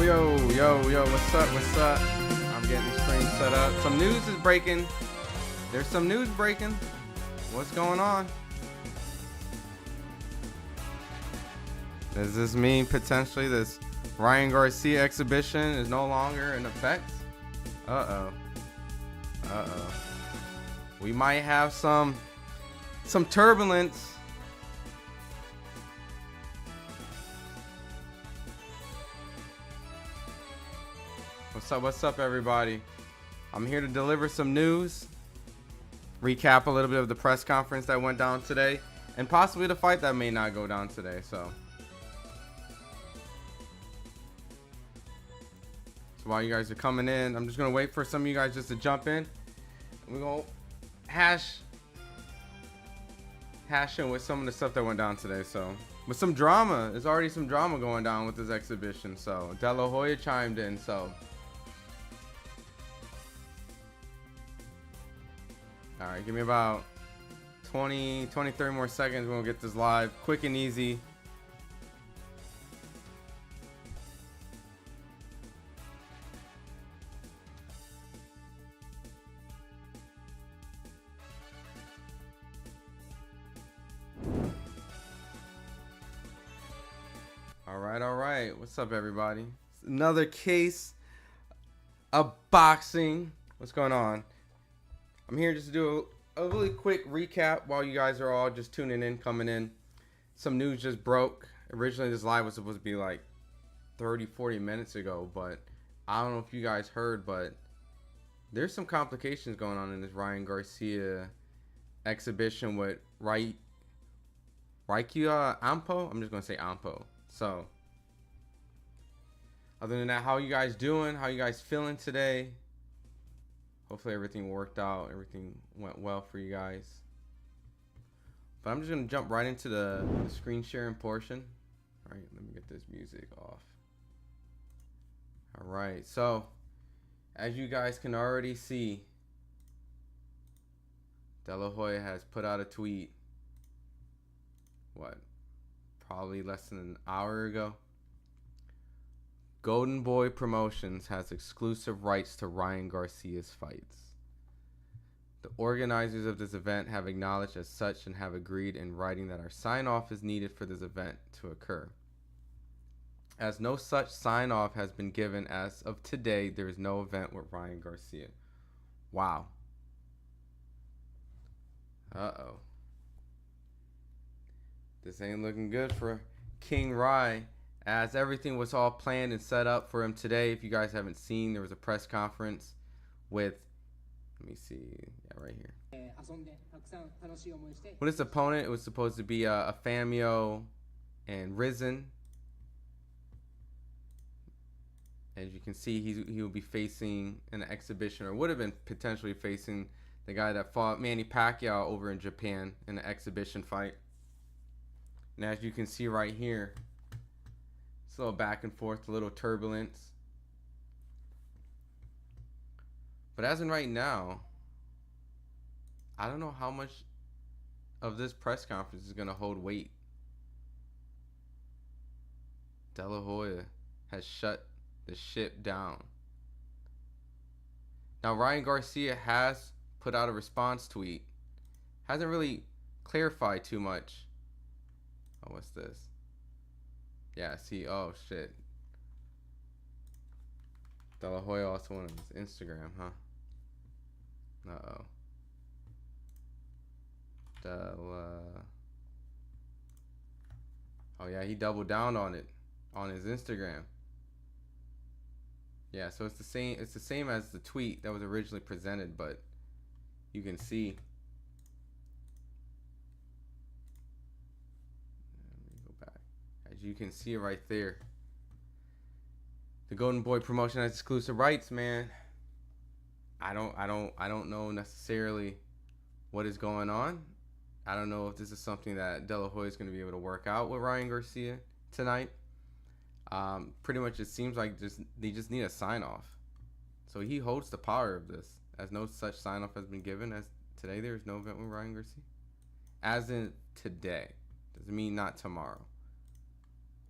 Yo, what's up? I'm getting the screen set up. Some news is breaking. There's some news breaking. What's going on? Does this mean potentially this Ryan Garcia exhibition is no longer in effect? Uh-oh. We might have some turbulence. What's up, everybody? I'm here to deliver some news, recap a little bit of the press conference that went down today, and possibly the fight that may not go down today. So while you guys are coming in, I'm just gonna wait for some of you guys just to jump in. We're gonna hash in with some of the stuff that went down today. So with some drama, there's already some drama going down with this exhibition. So De La Hoya chimed in. So all right, give me about 20, 30 more seconds. We'll get this live, quick and easy. All right. What's up, everybody? Another case of boxing. What's going on? I'm here just to do a really quick recap while you guys are all just tuning in, coming in. Some news just broke. Originally, this live was supposed to be like 40 minutes ago, but I don't know if you guys heard, but there's some complications going on in this Ryan Garcia exhibition with Raikya Ampo. I'm just going to say Ampo. So, other than that, how you guys doing? How you guys feeling today? Hopefully everything worked out. Everything went well for you guys. But I'm just going to jump right into the screen sharing portion. All right, let me get this music off. All right, so as you guys can already see, De La Hoya has put out a tweet. Probably less than an hour ago. Golden Boy Promotions has exclusive rights to Ryan Garcia's fights. The organizers of this event have acknowledged as such and have agreed in writing that our sign-off is needed for this event to occur. As no such sign-off has been given as of today, there is no event with Ryan Garcia. Wow. Uh-oh. This ain't looking good for King Rye, as everything was all planned and set up for him today. If you guys haven't seen, there was a press conference with, let me see, yeah, right here. With his opponent, it was supposed to be a Famio and Risen. As you can see, he will be facing an exhibition, or would have been potentially facing the guy that fought Manny Pacquiao over in Japan in an exhibition fight. And as you can see right here, it's a little back and forth, a little turbulence. But as in right now, I don't know how much of this press conference is going to hold weight. De La Hoya has shut the ship down. Now, Ryan Garcia has put out a response tweet. Hasn't really clarified too much. Oh, what's this? Yeah, see, oh shit. De La Hoya also went on his Instagram, huh? Uh-oh. Oh yeah, he doubled down on it on his Instagram. Yeah, so it's the same as the tweet that was originally presented, but you can see. As you can see right there, the Golden Boy Promotion has exclusive rights, man. I don't know necessarily what is going on. I don't know if this is something that De La Hoya is going to be able to work out with Ryan Garcia tonight. Pretty much it seems like they just need a sign off. So he holds the power of this, as no such sign off has been given. As today, there is no event with Ryan Garcia. As in today, doesn't mean not tomorrow.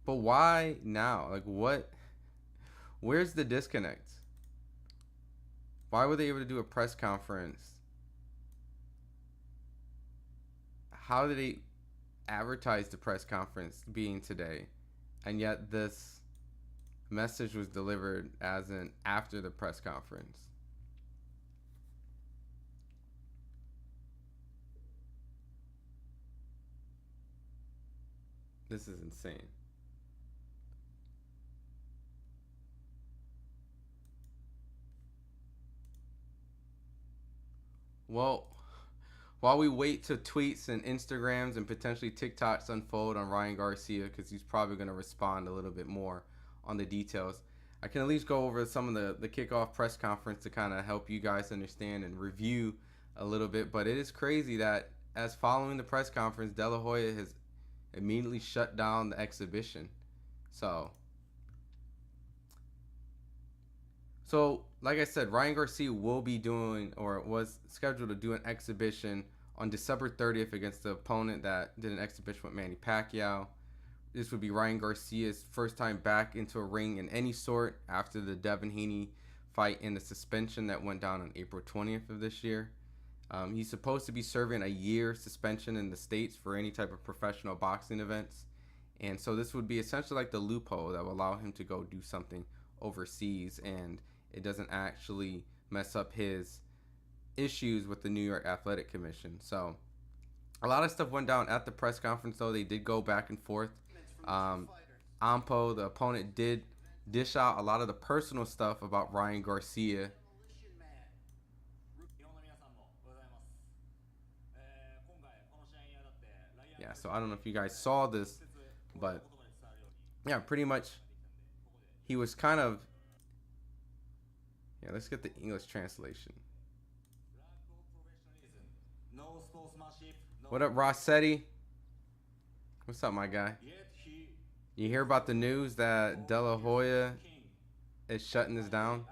But why now? Like, what Where's the disconnect? Why were they able to do a press conference? How did they advertise the press conference being today? And yet this message was delivered as an after the press conference. This is insane. Well, while we wait to tweets and Instagrams and potentially TikToks unfold on Ryan Garcia, because he's probably going to respond a little bit more on the details, I can at least go over some of the kickoff press conference to kind of help you guys understand and review a little bit. But it is crazy that as following the press conference, De La Hoya has immediately shut down the exhibition. So, like I said, Ryan Garcia will be doing, or was scheduled to do an exhibition on December 30th against the opponent that did an exhibition with Manny Pacquiao. This would be Ryan Garcia's first time back into a ring in any sort after the Devin Haney fight and the suspension that went down on April 20th of this year. He's supposed to be serving a year suspension in the States for any type of professional boxing events. And so this would be essentially like the loophole that will allow him to go do something overseas, and it doesn't actually mess up his issues with the New York Athletic Commission. So a lot of stuff went down at the press conference, though. They did go back and forth. Ampo, the opponent, did dish out a lot of the personal stuff about Ryan Garcia. Yeah, so I don't know if you guys saw this, but yeah, pretty much he was kind of, yeah, let's get the English translation. What up, Rossetti? What's up, my guy? You hear about the news that De La Hoya is shutting this down?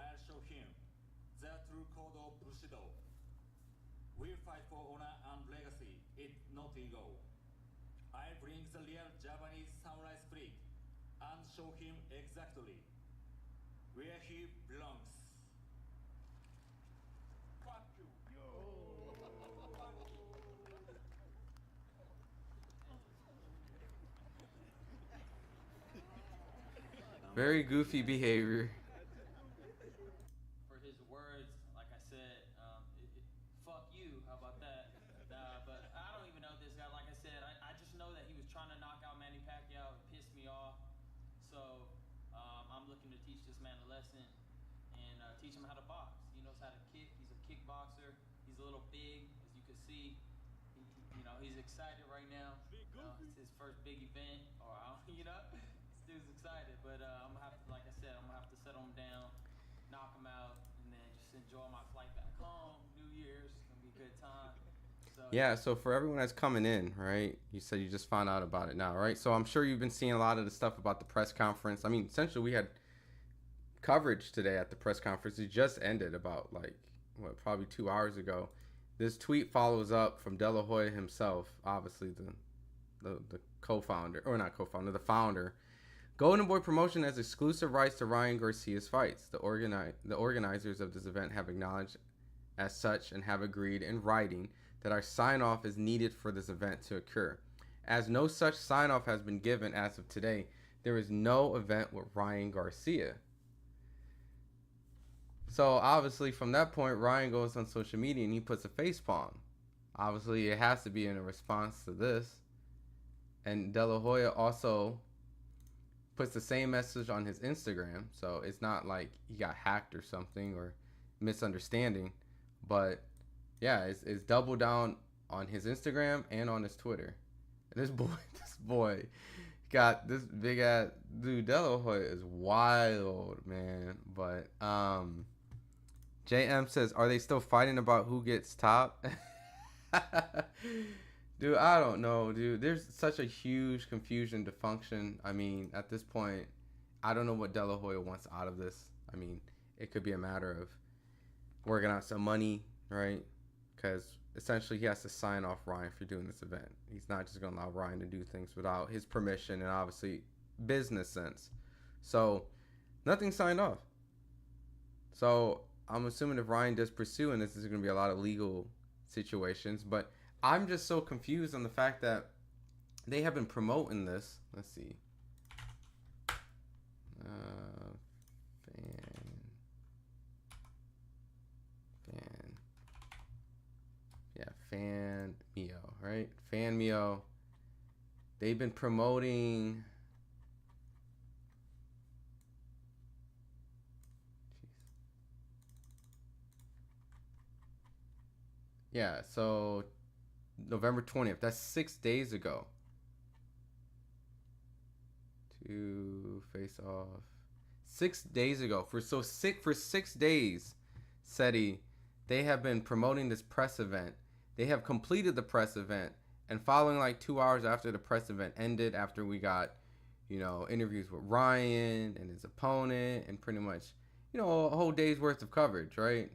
We fight for honor and legacy. It's not ego. I bring the real Japanese samurai spirit and show him exactly where he belongs. Fuck you. Very goofy behavior. For his words, like I said, fuck you. How about that? But I don't even know this guy. Like I said, I just know that he was trying to knock out Manny Pacquiao. It pissed me off. So I'm looking to teach this man a lesson and teach him how to box. He knows how to kick. He's a kickboxer. He's a little big, as you can see. He's excited right now. It's his first big event, or this dude's excited. But I'm gonna have to, like I said, I'm gonna have to settle him down, knock him out, and then just enjoy my flight back home. New Year's, it's gonna be a good time. Yeah, so for everyone that's coming in, right, you said you just found out about it now, right? So I'm sure you've been seeing a lot of the stuff about the press conference. I mean, essentially we had coverage today at the press conference. It just ended about probably 2 hours ago. This tweet follows up from De La Hoya himself, obviously the co-founder, or not co-founder, the founder. Golden Boy Promotion has exclusive rights to Ryan Garcia's fights. The organizers of this event have acknowledged as such and have agreed in writing that our sign-off is needed for this event to occur. As no such sign-off has been given as of today, there is no event with Ryan Garcia. So obviously from that point, Ryan goes on social media and he puts a facepalm. Obviously it has to be in a response to this. And De La Hoya also puts the same message on his Instagram. So it's not like he got hacked or something or misunderstanding. But yeah, it's double down on his Instagram and on his Twitter. And this boy got this big ass dude. De La Hoya is wild, man. But JM says, are they still fighting about who gets top? Dude, I don't know, dude. There's such a huge confusion to function. I mean, at this point, I don't know what De La Hoya wants out of this. I mean, it could be a matter of working out some money, right? Because essentially he has to sign off Ryan for doing this event. He's not just going to allow Ryan to do things without his permission and obviously business sense. So Nothing signed off. So I'm assuming if Ryan does pursue, and this is going to be a lot of legal situations, but I'm just so confused on the fact that they have been promoting this. Let's see. Fan Mio, right? Fan Mio. They've been promoting. Yeah, so November 20th. That's 6 days ago. To face off. 6 days ago. For 6 days, SETI, they have been promoting this press event. They have completed the press event, and following like 2 hours after the press event ended, after we got, interviews with Ryan and his opponent, and pretty much, a whole day's worth of coverage, right?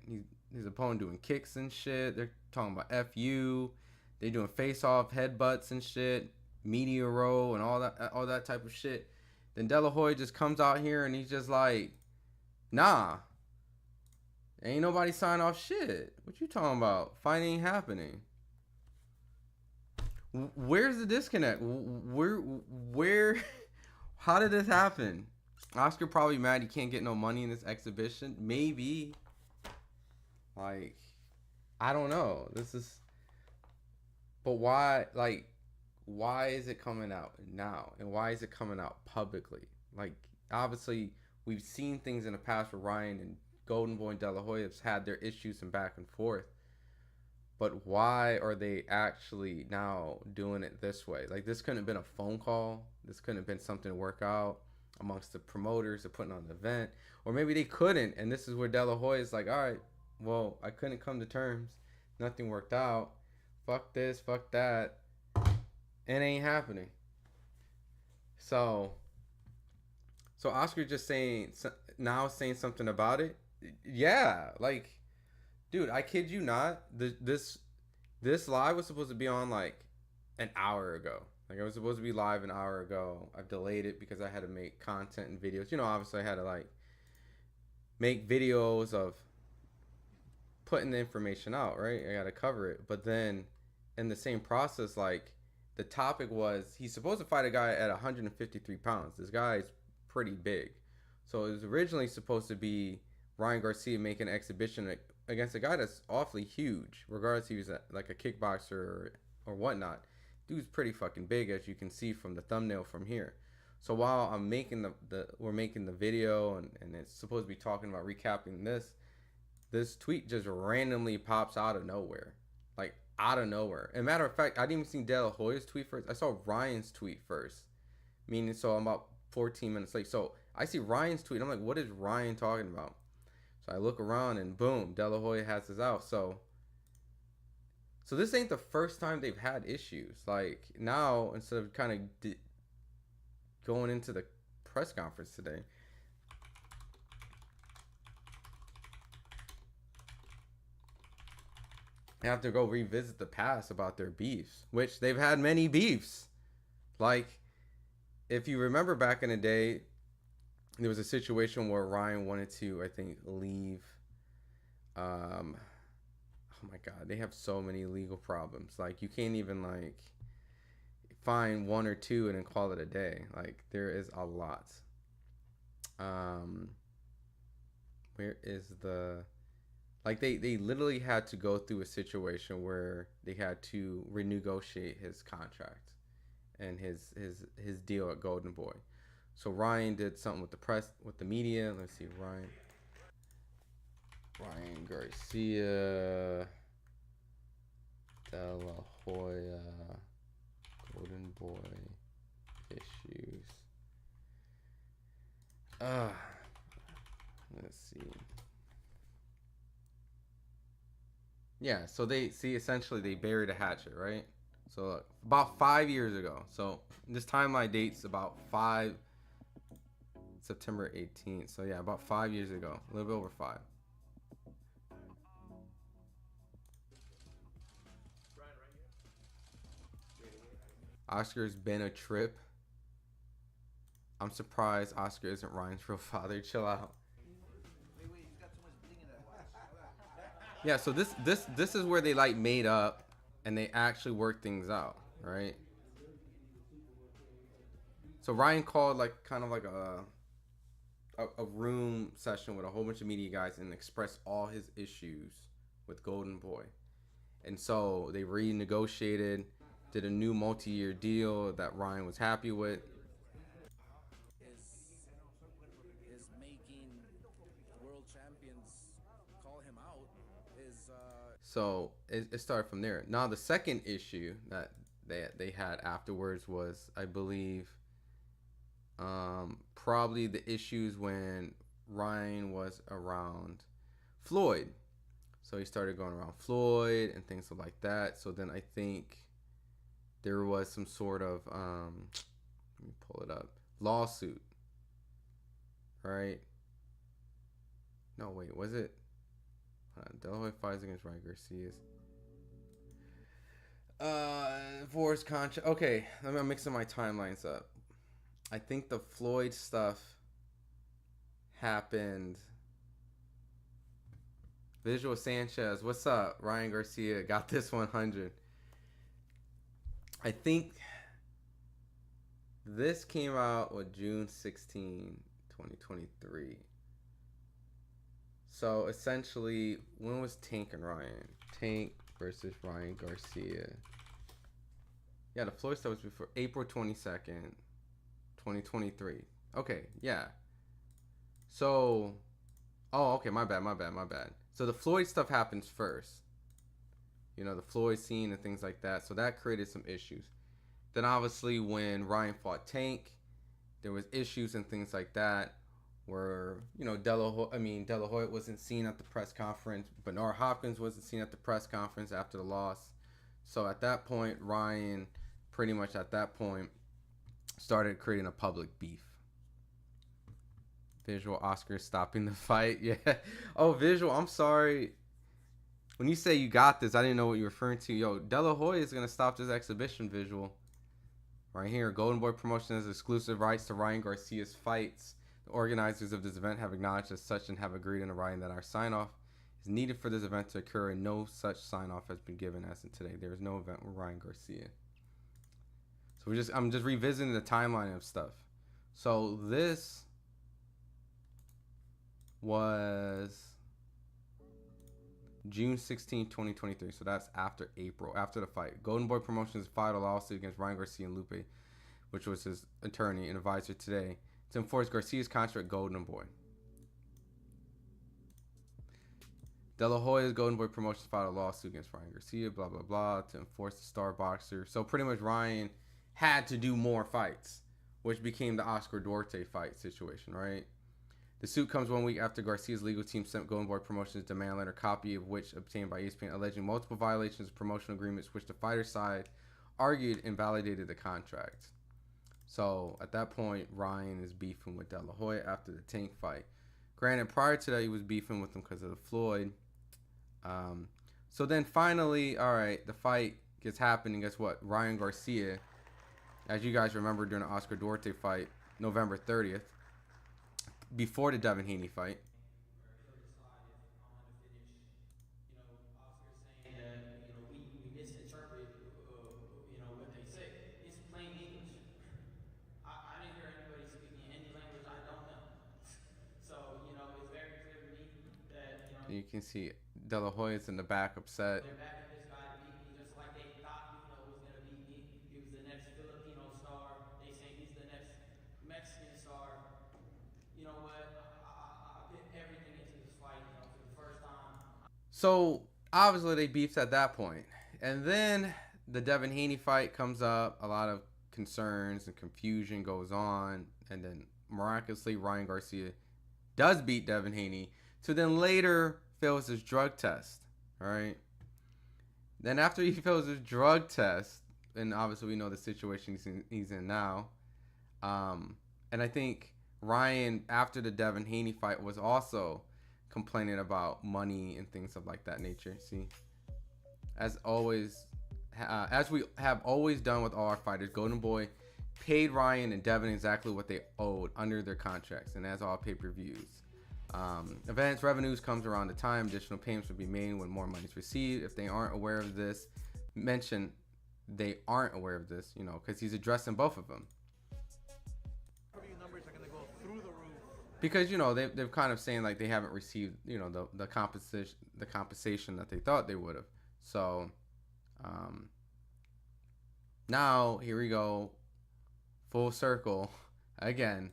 His opponent doing kicks and shit. They're talking about FU. They're doing face-off headbutts and shit, media row and all that type of shit. Then De La Hoya just comes out here and he's just like, nah, ain't nobody sign off shit. What you talking about? Fight ain't happening. Where's the disconnect? Where, how did this happen? Oscar probably mad he can't get no money in this exhibition. Maybe. Like, I don't know. But why, why is it coming out now? And why is it coming out publicly? Like, obviously, we've seen things in the past where Ryan and Golden Boy and De La Hoya have had their issues and back and forth. But why are they actually now doing it this way? Like, this couldn't have been a phone call. This couldn't have been something to work out amongst the promoters of putting on the event. Or maybe they couldn't. And this is where De La Hoya is like, all right, well, I couldn't come to terms. Nothing worked out. Fuck this, fuck that. It ain't happening. So Oscar just saying something about it. Yeah, like, dude, I kid you not. This live was supposed to be on like an hour ago. Like, I was supposed to be live an hour ago. I've delayed it because I had to make content and videos. Obviously I had to like make videos of putting the information out, right? I got to cover it. But then in the same process, like, the topic was he's supposed to fight a guy at 153 pounds. This guy is pretty big. So it was originally supposed to be Ryan Garcia making an exhibition against a guy that's awfully huge, regardless if he was like a kickboxer or whatnot. Dude's pretty fucking big, as you can see from the thumbnail from here. So while I'm making we're making the video and it's supposed to be talking about recapping this tweet just randomly pops out of nowhere. Like, out of nowhere. And matter of fact, I didn't even see De La Hoya's tweet first. I saw Ryan's tweet first. Meaning, so I'm about 14 minutes late. So I see Ryan's tweet. I'm like, what is Ryan talking about? So I look around and boom, De La Hoya has this out. So this ain't the first time they've had issues. Like, now, instead of kind of going into the press conference today, I have to go revisit the past about their beefs, which they've had many beefs. Like, if you remember back in the day, there was a situation where Ryan wanted to, I think, leave. Oh my God, they have so many legal problems. Like, you can't even like find one or two and then call it a day. Like, there is a lot. Where is the... Like, they literally had to go through a situation where they had to renegotiate his contract and his deal at Golden Boy. So Ryan did something with the press, with the media. Let's see, Ryan Garcia, De La Hoya, Golden Boy issues. Let's see. Yeah, so they see, essentially they buried a hatchet, right? So about 5 years ago. So this timeline dates about September 18th. So yeah, about 5 years ago, a little bit over 5. Oscar's been a trip. I'm surprised Oscar isn't Ryan's real father. Chill out. Wait, he's got too much bling in that watch. Yeah, so this is where they like made up and they actually worked things out, right? So Ryan called like kind of like a room session with a whole bunch of media guys and expressed all his issues with Golden Boy. And so they renegotiated, did a new multi-year deal that Ryan was happy with. Is making world champions call him out is So it started from there. Now the second issue that they had afterwards was, I believe, probably the issues when Ryan was around Floyd. So he started going around Floyd and things like that. So then I think there was some sort of let me pull it up, lawsuit, right? No, wait, was it? De La Hoya fights against Ryan Garcia's. Divorce contract. Okay, I'm mixing my timelines up. I think the Floyd stuff happened. Visual Sanchez, what's up? Ryan Garcia got this 100. I think this came out with June 16, 2023. So essentially, when was Tank and Ryan? Tank versus Ryan Garcia. Yeah, the Floyd stuff was before April 22nd, 2023. Okay, yeah. So, oh, okay, my bad. So the Floyd stuff happens first. You know, the Floyd scene and things like that. So that created some issues. Then obviously when Ryan fought Tank, there was issues and things like that where, you know, De La Hoya wasn't seen at the press conference. Bernard Hopkins wasn't seen at the press conference after the loss. So at that point, Ryan pretty much at that point started creating a public beef. Visual Oscar stopping the fight. Yeah. Oh, Visual, I'm sorry. When you say you got this, I didn't know what you were referring to. Yo, De La Hoya is going to stop this exhibition, Visual. Right here. Golden Boy Promotion has exclusive rights to Ryan Garcia's fights. The organizers of this event have acknowledged as such and have agreed in writing that our sign-off is needed for this event to occur, and no such sign-off has been given as of today. There is no event with Ryan Garcia. So I'm just revisiting the timeline of stuff. So this was June 16, 2023. So that's after April, after the fight. Golden Boy Promotions filed a lawsuit against Ryan Garcia and Lupe, which was his attorney and advisor today, to enforce Garcia's contract with Golden Boy. De La Hoya's Golden Boy Promotions filed a lawsuit against Ryan Garcia, blah, blah, blah, to enforce the star boxer. So pretty much Ryan had to do more fights, which became the Oscar Duarte fight situation, right? The suit comes 1 week after Garcia's legal team sent Golden Boy Promotions a demand letter, copy of which obtained by ESPN, alleging multiple violations of promotional agreements, which the fighter side argued invalidated the contract. So at that point, Ryan is beefing with De La Hoya after the Tank fight. Granted, prior to that, he was beefing with him because of the Floyd. So then finally, all right, the fight gets happening. Guess what? Ryan Garcia, as you guys remember during the Oscar Duarte fight, November 30th, before the Devin Haney fight. You can see De La Hoya's in the back upset. They're backing this guy to beat me, just like they thought, was gonna beat me. He was the next Filipino star. They say he's the next Mexican star. You know what? I put everything into this fight, for the first time. So obviously they beefed at that point. And then the Devin Haney fight comes up. A lot of concerns and confusion goes on. And then miraculously Ryan Garcia does beat Devin Haney. So then later fails his drug test. All right. Then after he fails his drug test, and obviously we know the situation he's in now. And I think Ryan, after the Devin Haney fight, was also complaining about money and things of like that nature. See, as always, as we have always done with all our fighters, Golden Boy paid Ryan and Devin exactly what they owed under their contracts, and that's all pay-per-views. Events revenues comes around the time. Additional payments will be made when more money is received. If they aren't aware of this, mention they aren't aware of this, you know, because he's addressing both of them. Numbers are gonna go through the roof. Because, you know, they're kind of saying like they haven't received, you know, the compensation that they thought they would have. So now here we go, full circle again.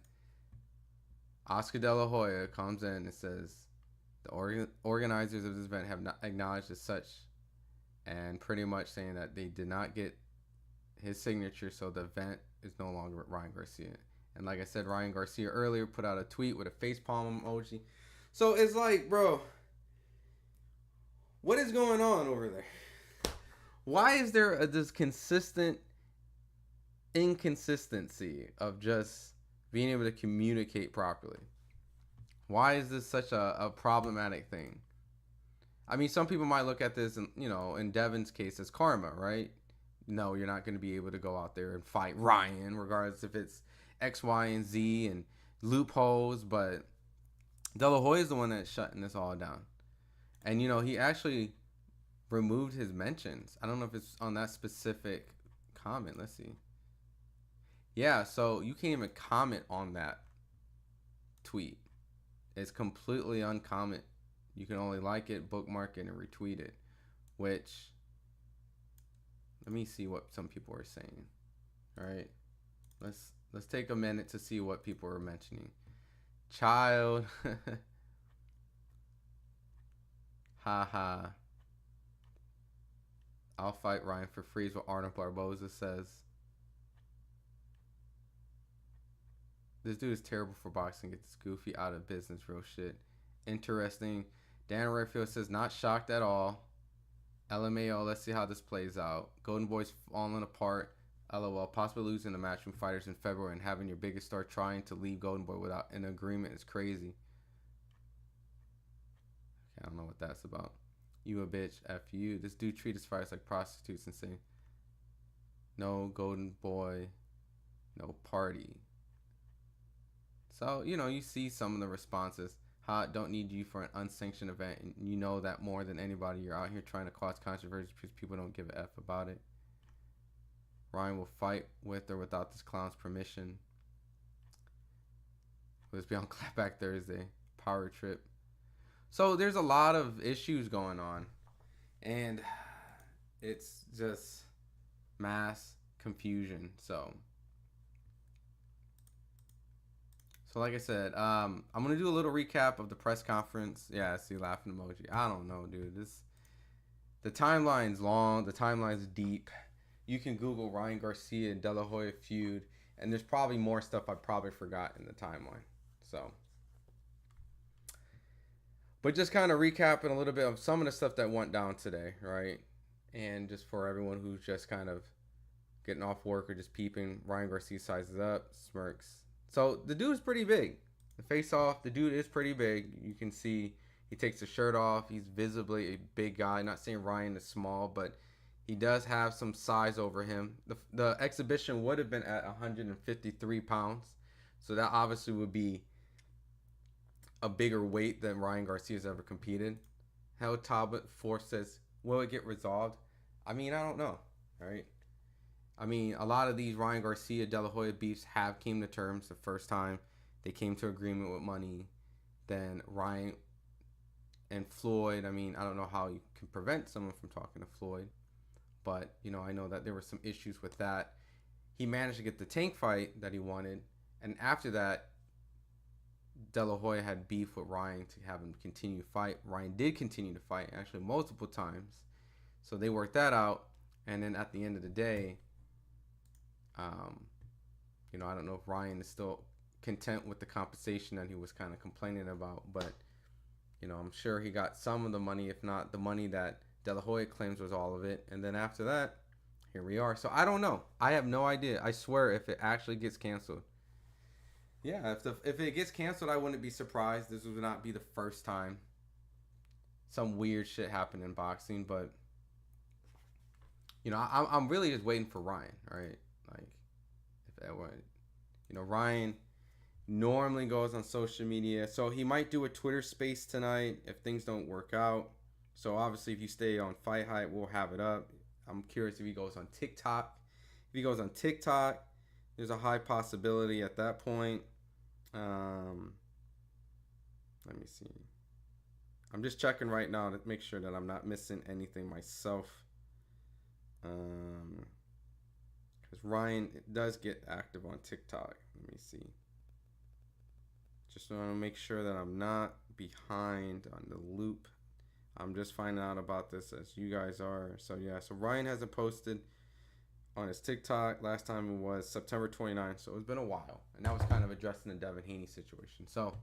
Oscar De La Hoya comes in and says the organizers of this event have not acknowledged as such, and pretty much saying that they did not get his signature, so the event is no longer with Ryan Garcia. And like I said, Ryan Garcia earlier put out a tweet with a facepalm emoji. So it's like, bro, what is going on over there? Why is there this consistent inconsistency of just being able to communicate properly? Why is this such a problematic thing? I mean, some people might look at this, and you know, in Devin's case, as karma, right? No, you're not going to be able to go out there and fight Ryan, regardless if it's X, Y, and Z and loopholes. But De La Hoya is the one that's shutting this all down. And, you know, he actually removed his mentions. I don't know if it's on that specific comment. Let's see. Yeah, so you can't even comment on that tweet. It's completely uncomment. You can only like it, bookmark it, and retweet it. Which, let me see what some people are saying. All right, let's take a minute to see what people are mentioning. Child, haha. I'll fight Ryan for free is what Arnold Barboza says. This dude is terrible for boxing. Get this goofy out of business. Real shit. Interesting. Dan Redfield says, not shocked at all. LMAO, let's see how this plays out. Golden Boy's falling apart. LOL, possibly losing the matchroom fighters in February and having your biggest star trying to leave Golden Boy without an agreement is crazy. Okay, I don't know what that's about. You a bitch. F you. This dude treats his fighters like prostitutes and say, no Golden Boy, no party. So, you know, you see some of the responses. Hot, don't need you for an unsanctioned event. And you know that more than anybody. You're out here trying to cause controversy because people don't give a F about it. Ryan will fight with or without this clown's permission. Will this be on Clapback Thursday? Power Trip. So there's a lot of issues going on. And it's just mass confusion. So like I said, I'm going to do a little recap of the press conference. Yeah, I see laughing emoji. I don't know, dude. The timeline's long. The timeline's deep. You can Google Ryan Garcia and De La Hoya feud, and there's probably more stuff I probably forgot in the timeline. So, but just kind of recapping a little bit of some of the stuff that went down today, right? And just for everyone who's just kind of getting off work or just peeping, Ryan Garcia sizes up, smirks. So the dude is pretty big. The face off, the dude is pretty big. You can see he takes the shirt off. He's visibly a big guy. Not saying Ryan is small, but he does have some size over him. The exhibition would have been at 153 pounds. So that obviously would be a bigger weight than Ryan Garcia's ever competed. Hell Talbot Force says, will it get resolved? I mean, I don't know, right? I mean, a lot of these Ryan Garcia, De La Hoya beefs have came to terms the first time they came to agreement with money. Then Ryan and Floyd, I mean, I don't know how you can prevent someone from talking to Floyd. But, you know, I know that there were some issues with that. He managed to get the Tank fight that he wanted. And after that, De La Hoya had beef with Ryan to have him continue to fight. Ryan did continue to fight, actually multiple times. So they worked that out. And then at the end of the day, you know, I don't know if Ryan is still content with the compensation that he was kind of complaining about, but, you know, I'm sure he got some of the money, if not the money that De La Hoya claims was all of it. And then after that, here we are. So I don't know. I have no idea. I swear if it actually gets canceled. Yeah, if it gets canceled, I wouldn't be surprised. This would not be the first time some weird shit happened in boxing, but, you know, I'm really just waiting for Ryan, right? Like, if that way. You know, Ryan normally goes on social media, so he might do a Twitter space tonight if things don't work out. So obviously, if you stay on FightHype, we'll have it up. I'm curious if he goes on TikTok. If he goes on TikTok, there's a high possibility at that point. Let me see. I'm just checking right now to make sure that I'm not missing anything myself. Because Ryan does get active on TikTok. Let me see. Just want to make sure that I'm not behind on the loop. I'm just finding out about this as you guys are. So yeah, so Ryan hasn't posted on his TikTok. Last time it was September 29th, so it's been a while. And that was kind of addressing the Devin Haney situation. So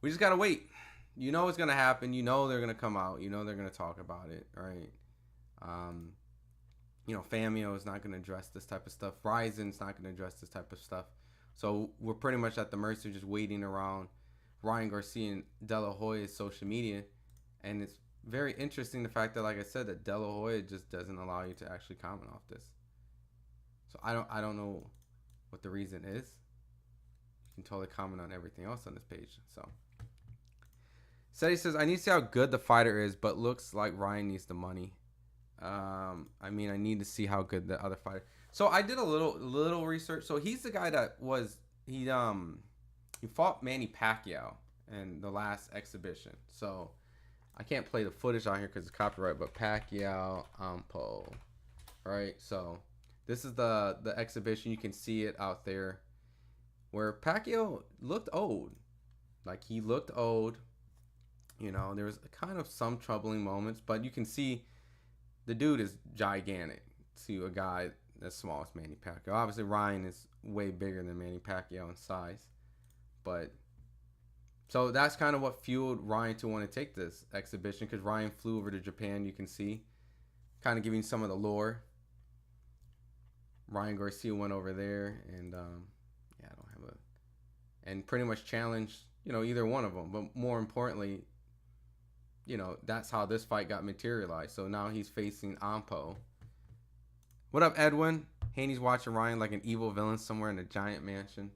we just got to wait. You know what's going to happen. You know they're going to come out. You know they're going to talk about it, right? You know, Famio is not going to address this type of stuff. Ryzen's not going to address this type of stuff. So we're pretty much at the mercy of just waiting around Ryan Garcia and De La Hoya's social media. And it's very interesting the fact that, like I said, that De La Hoya just doesn't allow you to actually comment off this. So I don't know what the reason is. You can totally comment on everything else on this page. So Seti says, I need to see how good the fighter is, but looks like Ryan needs the money. I mean, I need to see how good the other fighter. So I did a little research. So he's the guy that was he fought Manny Pacquiao in the last exhibition. So I can't play the footage on here because it's copyright, but Pacquiao Ampo, right? So this is the exhibition. You can see it out there where Pacquiao looked old. Like, he looked old. You know, there was kind of some troubling moments, but you can see the dude is gigantic to a guy as small as Manny Pacquiao. Obviously, Ryan is way bigger than Manny Pacquiao in size. But so that's kind of what fueled Ryan to want to take this exhibition, because Ryan flew over to Japan, you can see, kind of giving some of the lore. Ryan Garcia went over there and yeah, I don't have a, and pretty much challenged, you know, either one of them. But more importantly, you know, that's how this fight got materialized. So now he's facing Ampo. What up, Edwin? Haney's watching Ryan like an evil villain somewhere in a giant mansion.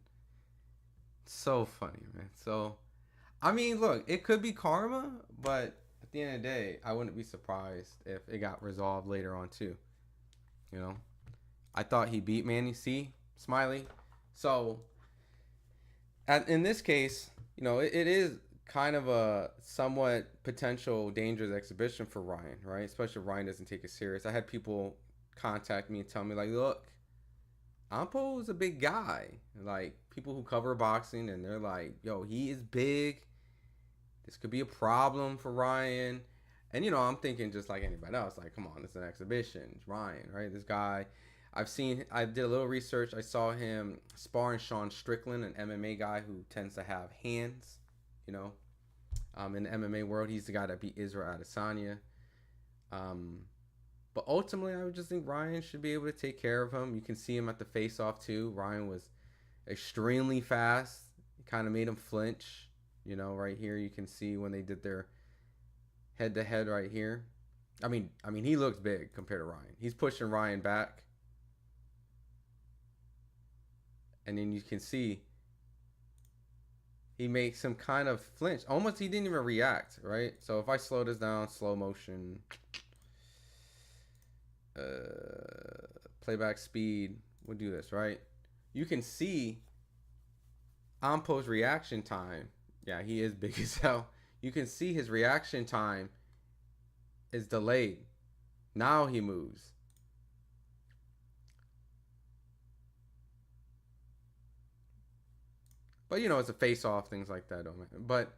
So funny, man. So, I mean, look, it could be karma, but at the end of the day, I wouldn't be surprised if it got resolved later on too. You know, I thought he beat Manny C. Smiley. So, in this case, you know, it is kind of a somewhat potential dangerous exhibition for Ryan, right? Especially if Ryan doesn't take it serious. I had people contact me and tell me, like, look, Ampo is a big guy. Like, people who cover boxing, and they're like, yo, he is big. This could be a problem for Ryan. And, you know, I'm thinking just like anybody else, like, come on, it's an exhibition. It's Ryan, right? This guy, I did a little research. I saw him sparring Sean Strickland, an MMA guy who tends to have hands, you know. In the MMA world, he's the guy that beat Israel Adesanya. But ultimately, I would just think Ryan should be able to take care of him. You can see him at the face-off, too. Ryan was extremely fast. It kind of made him flinch. You know, right here, you can see when they did their head-to-head right here. I mean, he looks big compared to Ryan. He's pushing Ryan back. And then you can see he makes him kind of flinch. Almost he didn't even react, right? So if I slow this down, slow motion, playback speed, we'll do this, right? You can see Ampo's reaction time. Yeah, he is big as hell. You can see his reaction time is delayed. Now he moves. But, you know, it's a face-off, things like that. But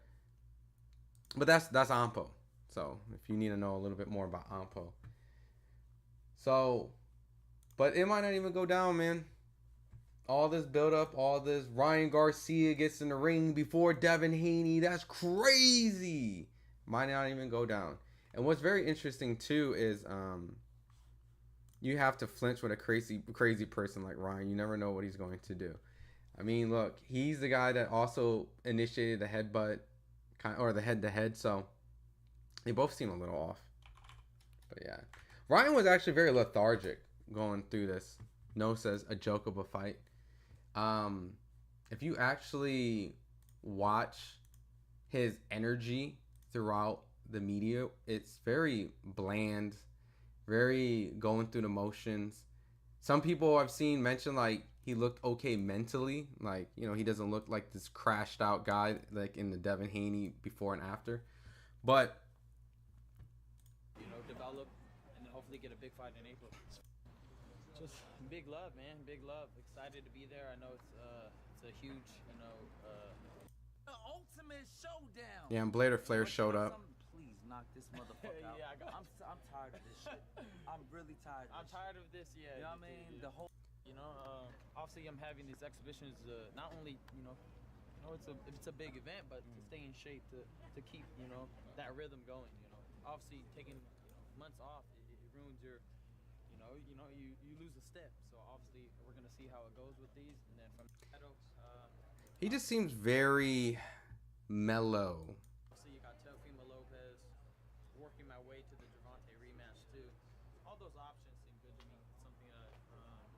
that's Ampo. So, if you need to know a little bit more about Ampo. So, but it might not even go down, man. All this build-up, all this. Ryan Garcia gets in the ring before Devin Haney. That's crazy. Might not even go down. And what's very interesting, too, is you have to flinch with a crazy person like Ryan. You never know what he's going to do. I mean, look, he's the guy that also initiated the headbutt, or the head-to-head, so they both seem a little off. But yeah, Ryan was actually very lethargic going through this. No says a joke of a fight. If you actually watch his energy throughout the media, it's very bland, very going through the motions. Some people I've seen mention like he looked okay mentally, like he doesn't look like this crashed out guy like in the Devin Haney before and after. But develop and then hopefully get a big fight in April. Just big love, man. Big love. Excited to be there. I know it's a huge, The ultimate showdown. yeah, and Blair Flair showed up. Please knock this motherfucker out. Yeah, I got I'm tired of this shit. I'm really tired of this. I'm tired of this. Yeah. You know what I mean? The whole. Obviously I'm having these exhibitions. Not only it's a big event, but to stay in shape, to keep that rhythm going. Obviously taking months off, it ruins your. You lose a step. So obviously we're gonna see how it goes with these, and then from He just seems very mellow. obviously you got Teofimo Lopez, working my way to the Gervonta rematch too. All those options seem good to me. It's something that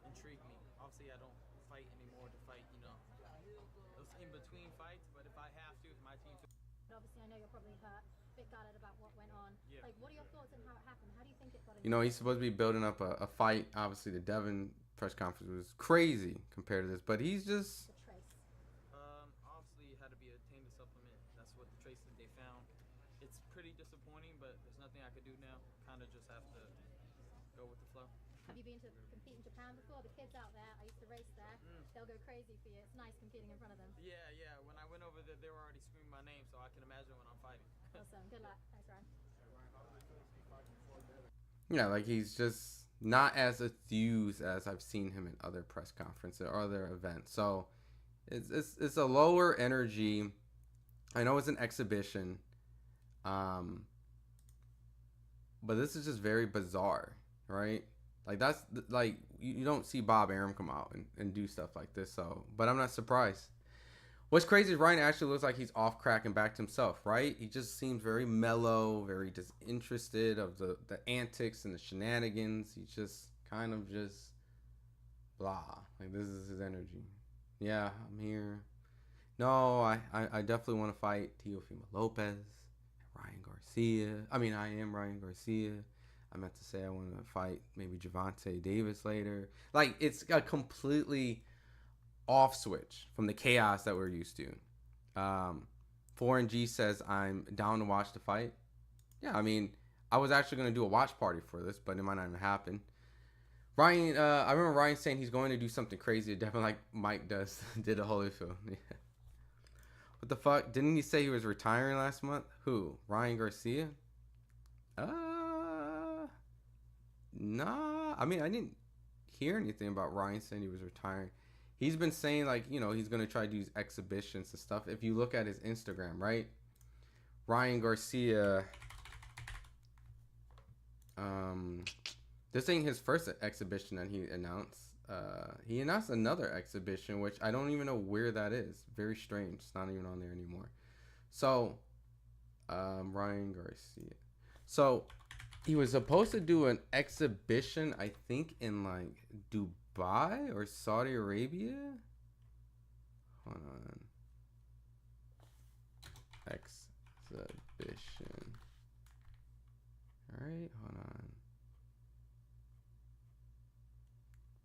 intrigued me. Obviously I don't fight anymore to fight those in between fights, but if I have to, if my team. Obviously, I know you're probably hurt, a bit gutted about what went on. Yeah. Like, what are your thoughts on how it happened? How do you think it got? He's supposed to be building up a fight. Obviously, the Devin press conference was crazy compared to this, but he's just. The trace. Obviously it had to be a tainted supplement. That's what the trace that they found. It's pretty disappointing, but there's nothing I could do now. Kind of just have to go with the flow. Have you been to compete in Japan before? The kids out there, I used to race there. They'll go crazy for you. It's nice competing in front of them. Yeah. When I went over there, they were already screaming my name, so I can imagine when I'm fighting. Awesome. Good luck. Thanks, Ryan. Yeah, like he's just not as enthused as I've seen him in other press conferences or other events. So it's a lower energy. I know it's an exhibition, but this is just very bizarre, right? Like that's like you don't see Bob Arum come out and do stuff like this. So, but I'm not surprised. What's crazy is Ryan actually looks like he's off crack and back to himself, right? He just seems very mellow, very disinterested of the antics and the shenanigans. He's just kind of just blah. Like this is his energy. Yeah, I'm here. No, I definitely want to fight Teofimo Lopez, Ryan Garcia. I mean, I am Ryan Garcia. I meant to say I want to fight maybe Gervonta Davis later. Like it's a completely off switch from the chaos that we're used to. 4NG says I'm down to watch the fight. Yeah, I mean, I was actually going to do a watch party for this, but it might not even happen. Ryan, I remember Ryan saying he's going to do something crazy, definitely like Mike did a Holyfield. Yeah. What the fuck? Didn't he say he was retiring last month? Who? Ryan Garcia? Nah. I mean, I didn't hear anything about Ryan saying he was retiring. He's been saying like, he's going to try to do exhibitions and stuff. If you look at his Instagram, right? Ryan Garcia, this ain't his first exhibition that he announced. He announced another exhibition, which I don't even know where that is. Very strange. It's not even on there anymore. So, Ryan Garcia. So, he was supposed to do an exhibition, I think, in like Dubai or Saudi Arabia. Hold on. Exhibition. All right, hold on.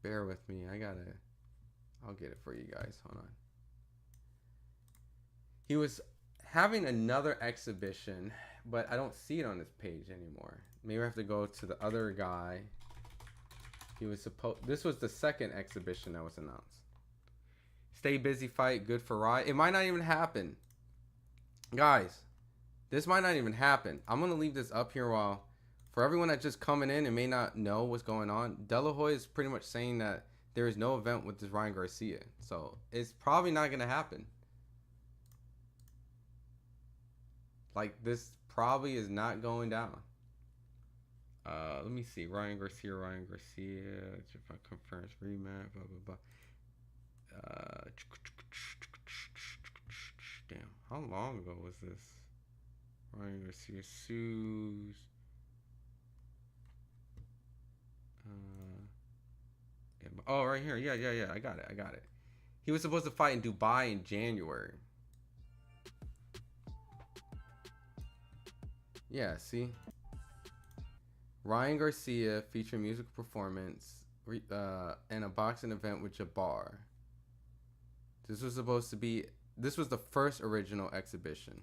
Bear with me. I'll get it for you guys. Hold on. He was having another exhibition, but I don't see it on this page anymore. Maybe I have to go to the other guy. This was the second exhibition that was announced. Stay busy fight, good for Rye. It might not even happen. Guys, this might not even happen. I'm going to leave this up here while, for everyone that's just coming in and may not know what's going on, De La Hoya is pretty much saying that there is no event with this Ryan Garcia. So it's probably not going to happen. Like, this probably is not going down. Let me see. Ryan Garcia. Japan conference rematch. Blah blah blah. Damn. How long ago was this? Ryan Garcia sues. Oh, right here. Yeah. I got it. He was supposed to fight in Dubai in January. Yeah, see? Ryan Garcia featured musical performance and a boxing event with Jabbar. This was the first original exhibition.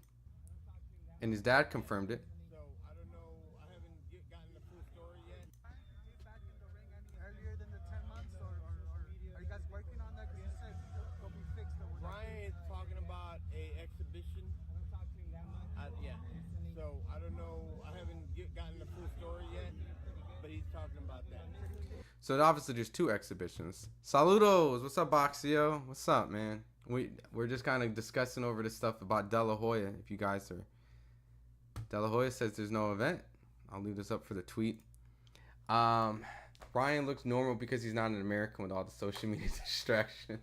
And his dad confirmed it. So I don't know. I haven't gotten the full story yet. Get back in the ring any earlier than the 10 months, or are you guys working on that? Because you said it'll be fixed. Ryan is talking about a exhibition. Yeah. So I don't know. I haven't gotten the full story yet, but he's talking about that. So obviously there's two exhibitions. Saludos. What's up, Boxio? What's up, man? We're just kind of discussing over this stuff about De La Hoya. If you guys are, De La Hoya says there's no event. I'll leave this up for the tweet. Ryan looks normal because he's not an American with all the social media distractions.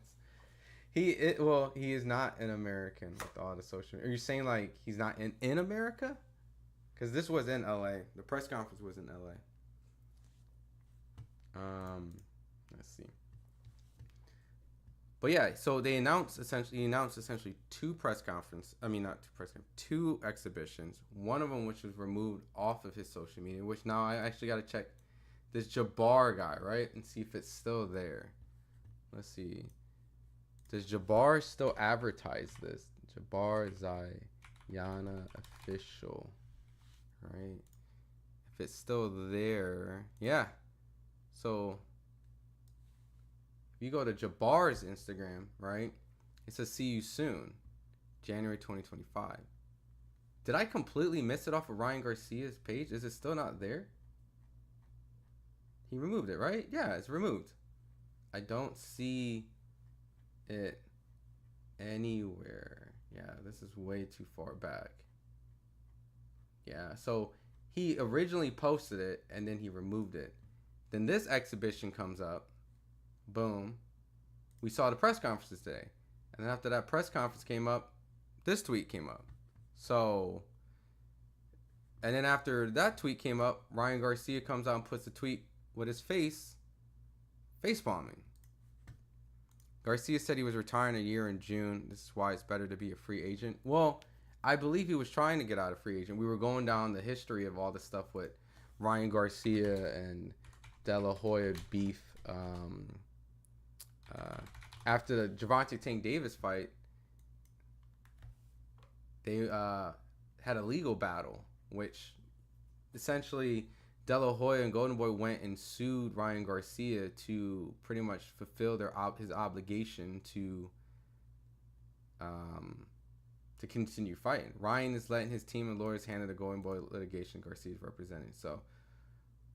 He is not an American with all the social media. Are you saying like he's not in America? Because this was in LA. The press conference was in LA. Let's see. But yeah, so he announced essentially two exhibitions. One of them which was removed off of his social media, which now I actually got to check this Jabbar guy, right? And see if it's still there. Let's see. Does Jabbar still advertise this? Jabbar Zayana official, right? If it's still there, yeah. So if you go to Jabbar's Instagram, right? It says see you soon, January 2025. Did I completely miss it off of Ryan Garcia's page? Is it still not there? He removed it, right? Yeah, it's removed. I don't see it anywhere. Yeah, this is way too far back. Yeah, so he originally posted it and then he removed it. Then this exhibition comes up. Boom. We saw the press conferences today. And then after that press conference came up, this tweet came up. So, and then after that tweet came up, Ryan Garcia comes out and puts a tweet with his face bombing. Garcia said he was retiring a year in June. This is why it's better to be a free agent. Well, I believe he was trying to get out of free agent. We were going down the history of all the stuff with Ryan Garcia and De La Hoya beef. After the Gervonta Tank Davis fight, they had a legal battle, which essentially De La Hoya and Golden Boy went and sued Ryan Garcia to pretty much fulfill his obligation to continue fighting. Ryan is letting his team and lawyers handle the Golden Boy litigation Garcia is representing. So,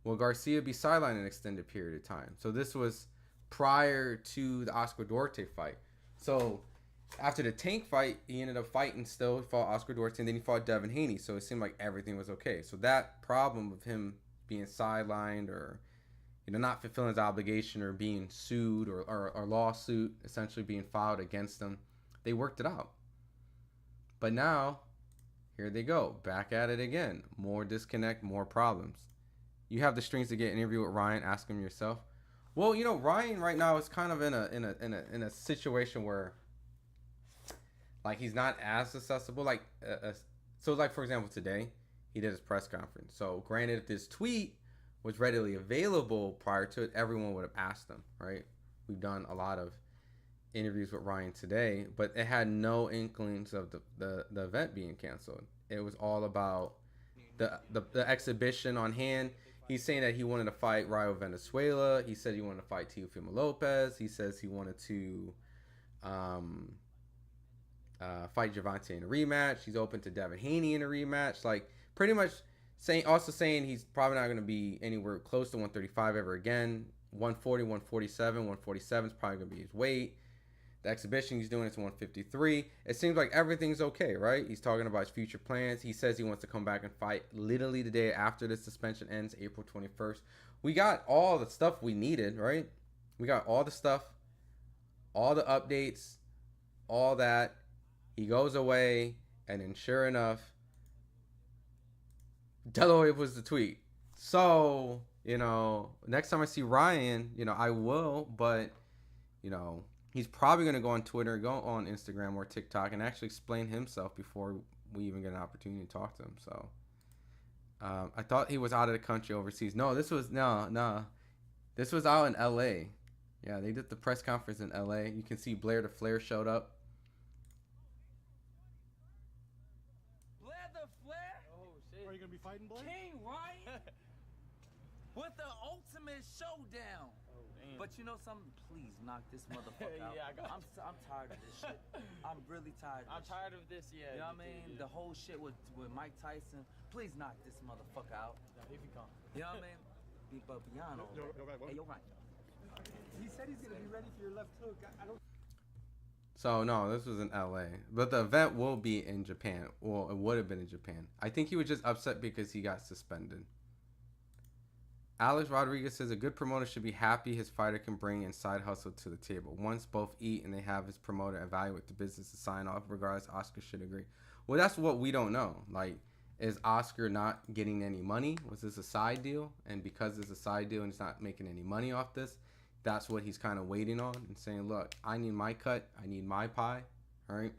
will Garcia be sidelined an extended period of time? So this was prior to the Oscar Duarte fight. So after the Tank fight, he ended up fighting still. He fought Oscar Duarte, and then he fought Devin Haney. So it seemed like everything was okay. So that problem of him being sidelined or not fulfilling his obligation or being sued or lawsuit essentially being filed against him, they worked it out. But now, here they go. Back at it again. More disconnect, more problems. You have the strings to get an interview with Ryan. Ask him yourself. Well, Ryan right now is kind of in a situation where, like, he's not as accessible. Like, for example, today he did his press conference. So, granted, if this tweet was readily available prior to it, everyone would have asked him, right? We've done a lot of interviews with Ryan today, but it had no inklings of the event being canceled. It was all about the exhibition on hand. He's saying that he wanted to fight Rayo Venezuela. He said he wanted to fight Teofimo Lopez. He says he wanted to fight Gervonta in a rematch. He's open to Devin Haney in a rematch. Like, pretty much saying he's probably not going to be anywhere close to 135 ever again. 140, 147, 147 is probably going to be his weight. The exhibition he's doing is 153. It seems like everything's okay, right? He's talking about his future plans. He says he wants to come back and fight literally the day after the suspension ends, April 21st. We got all the stuff we needed, right? We got all the stuff, all the updates, all that. He goes away, and then sure enough, De La Hoya was the tweet. So, next time I see Ryan, I will, but, He's probably going to go on Twitter, go on Instagram or TikTok, and actually explain himself before we even get an opportunity to talk to him. So I thought he was out of the country overseas. No, this was This was out in L.A. Yeah, they did the press conference in L.A. You can see Blair the Flair showed up. Blair the Flair? Oh shit. Are you gonna be fighting, Blair? King Ryan? With the ultimate showdown. Oh damn. But you know something? Please knock this motherfucker out. Yeah, I got I'm tired of this shit. I'm really tired of I'm this tired of this. Yeah. shit. You know what I me mean? too, The whole shit with Mike Tyson. Please knock this motherfucker out. yeah. Here we come. You know what I mean? But beyond all that. Hey, yo, Ryan. He said he's gonna be ready for your left hook. I don't. So no, this was in LA. But the event will be in Japan. Well, it would have been in Japan. I think he was just upset because he got suspended. Alex Rodriguez says a good promoter should be happy his fighter can bring and side hustle to the table. Once both eat and they have his promoter evaluate the business to sign off, regardless, Oscar should agree. Well, that's what we don't know. Like, is Oscar not getting any money? Was this a side deal? And because it's a side deal and he's not making any money off this, that's what he's kind of waiting on and saying, look, I need my cut. I need my pie. All right.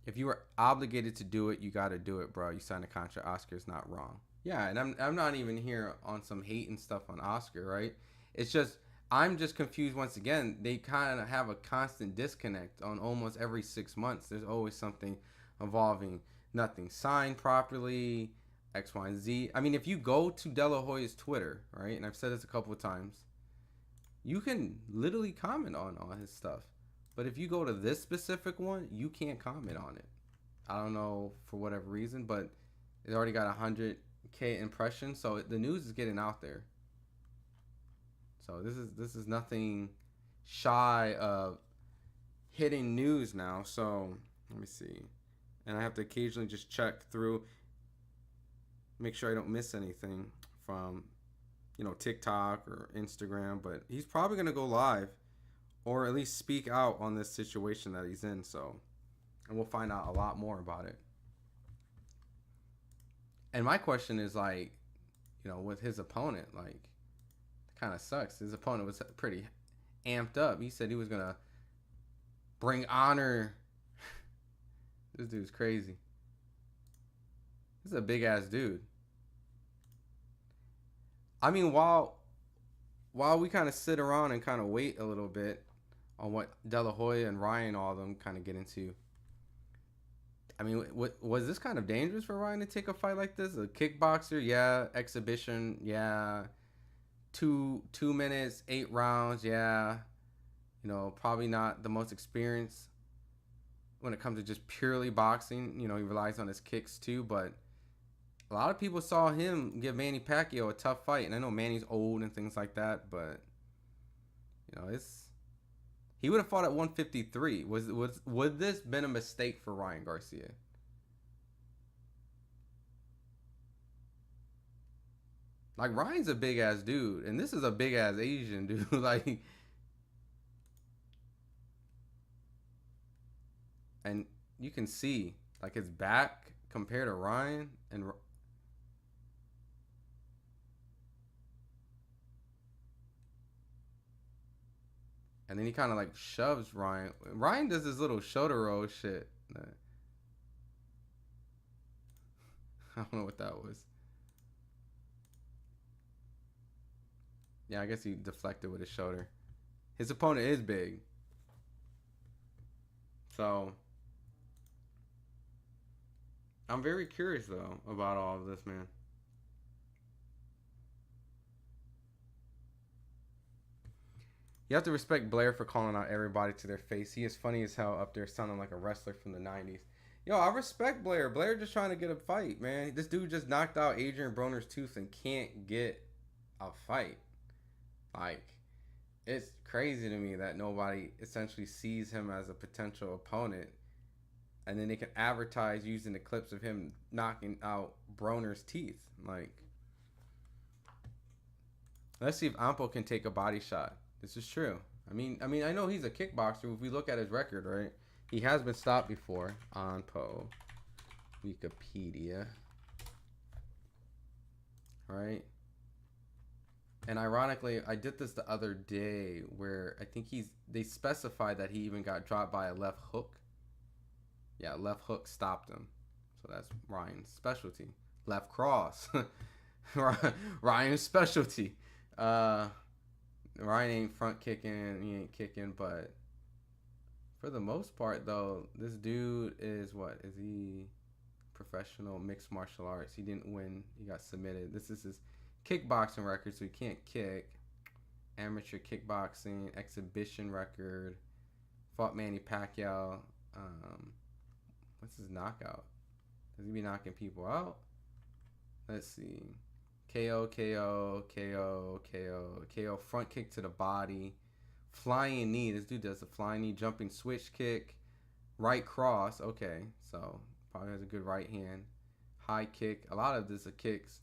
If you were obligated to do it, you got to do it, bro. You signed a contract. Oscar's not wrong. Yeah, and I'm not even here on some hate and stuff on Oscar, right? It's just, I'm just confused once again. They kind of have a constant disconnect on almost every 6 months. There's always something involving nothing signed properly, X, Y, and Z. I mean, if you go to De La Hoya's Twitter, right, and I've said this a couple of times, you can literally comment on all his stuff. But if you go to this specific one, you can't comment on it. I don't know for whatever reason, but it already got 100K impressions, so the news is getting out there. So this is nothing shy of hitting news now. So let me see, and I have to occasionally just check through, make sure I don't miss anything from, you know, TikTok or Instagram. But he's probably gonna go live, or at least speak out on this situation that he's in. So, and we'll find out a lot more about it. And my question is, like, you know, with his opponent, like, it kind of sucks. His opponent was pretty amped up. He said he was gonna bring honor. This dude's crazy. This is a big ass dude. I mean, while we kind of sit around and kind of wait a little bit on what De La Hoya and Ryan, all of them, kind of get into. I mean, was this kind of dangerous for Ryan to take a fight like this? A kickboxer, yeah. Exhibition, yeah. 2 minutes, 8 rounds, yeah. You know, probably not the most experienced when it comes to just purely boxing. You know, he relies on his kicks too, but a lot of people saw him give Manny Pacquiao a tough fight. And I know Manny's old and things like that, but, you know, he would have fought at 153. Would this been a mistake for Ryan Garcia? Like, Ryan's a big ass dude, and this is a big ass Asian dude. Like, and you can see, like, his back compared to Ryan, and then he kind of like shoves Ryan. Ryan does this little shoulder roll shit. I don't know what that was. Yeah, I guess he deflected with his shoulder. His opponent is big. So I'm very curious though about all of this, man. You have to respect Blair for calling out everybody to their face. He is funny as hell up there, sounding like a wrestler from the 90s. Yo, I respect Blair. Blair just trying to get a fight, man. This dude just knocked out Adrian Broner's tooth and can't get a fight. Like, it's crazy to me that nobody essentially sees him as a potential opponent. And then they can advertise using the clips of him knocking out Broner's teeth. Like, let's see if Ampo can take a body shot. This is true. I mean, I know he's a kickboxer. If we look at his record, right? He has been stopped before on Wikipedia. Right? And ironically, I did this the other day where I think they specified that he even got dropped by a left hook. Yeah, left hook stopped him. So that's Ryan's specialty. Left cross. Ryan's specialty. Ryan ain't front kicking, he ain't kicking, but for the most part though, this dude is he professional mixed martial arts. He didn't win. He got submitted. This is his kickboxing record, so he can't kick. Amateur kickboxing exhibition record. Fought Manny Pacquiao. What's his knockout? Does he be knocking people out? Let's see. KO, KO, KO, KO, KO. Front kick to the body. Flying knee. This dude does a flying knee, jumping switch kick. Right cross. Okay, so probably has a good right hand. High kick. A lot of this are kicks.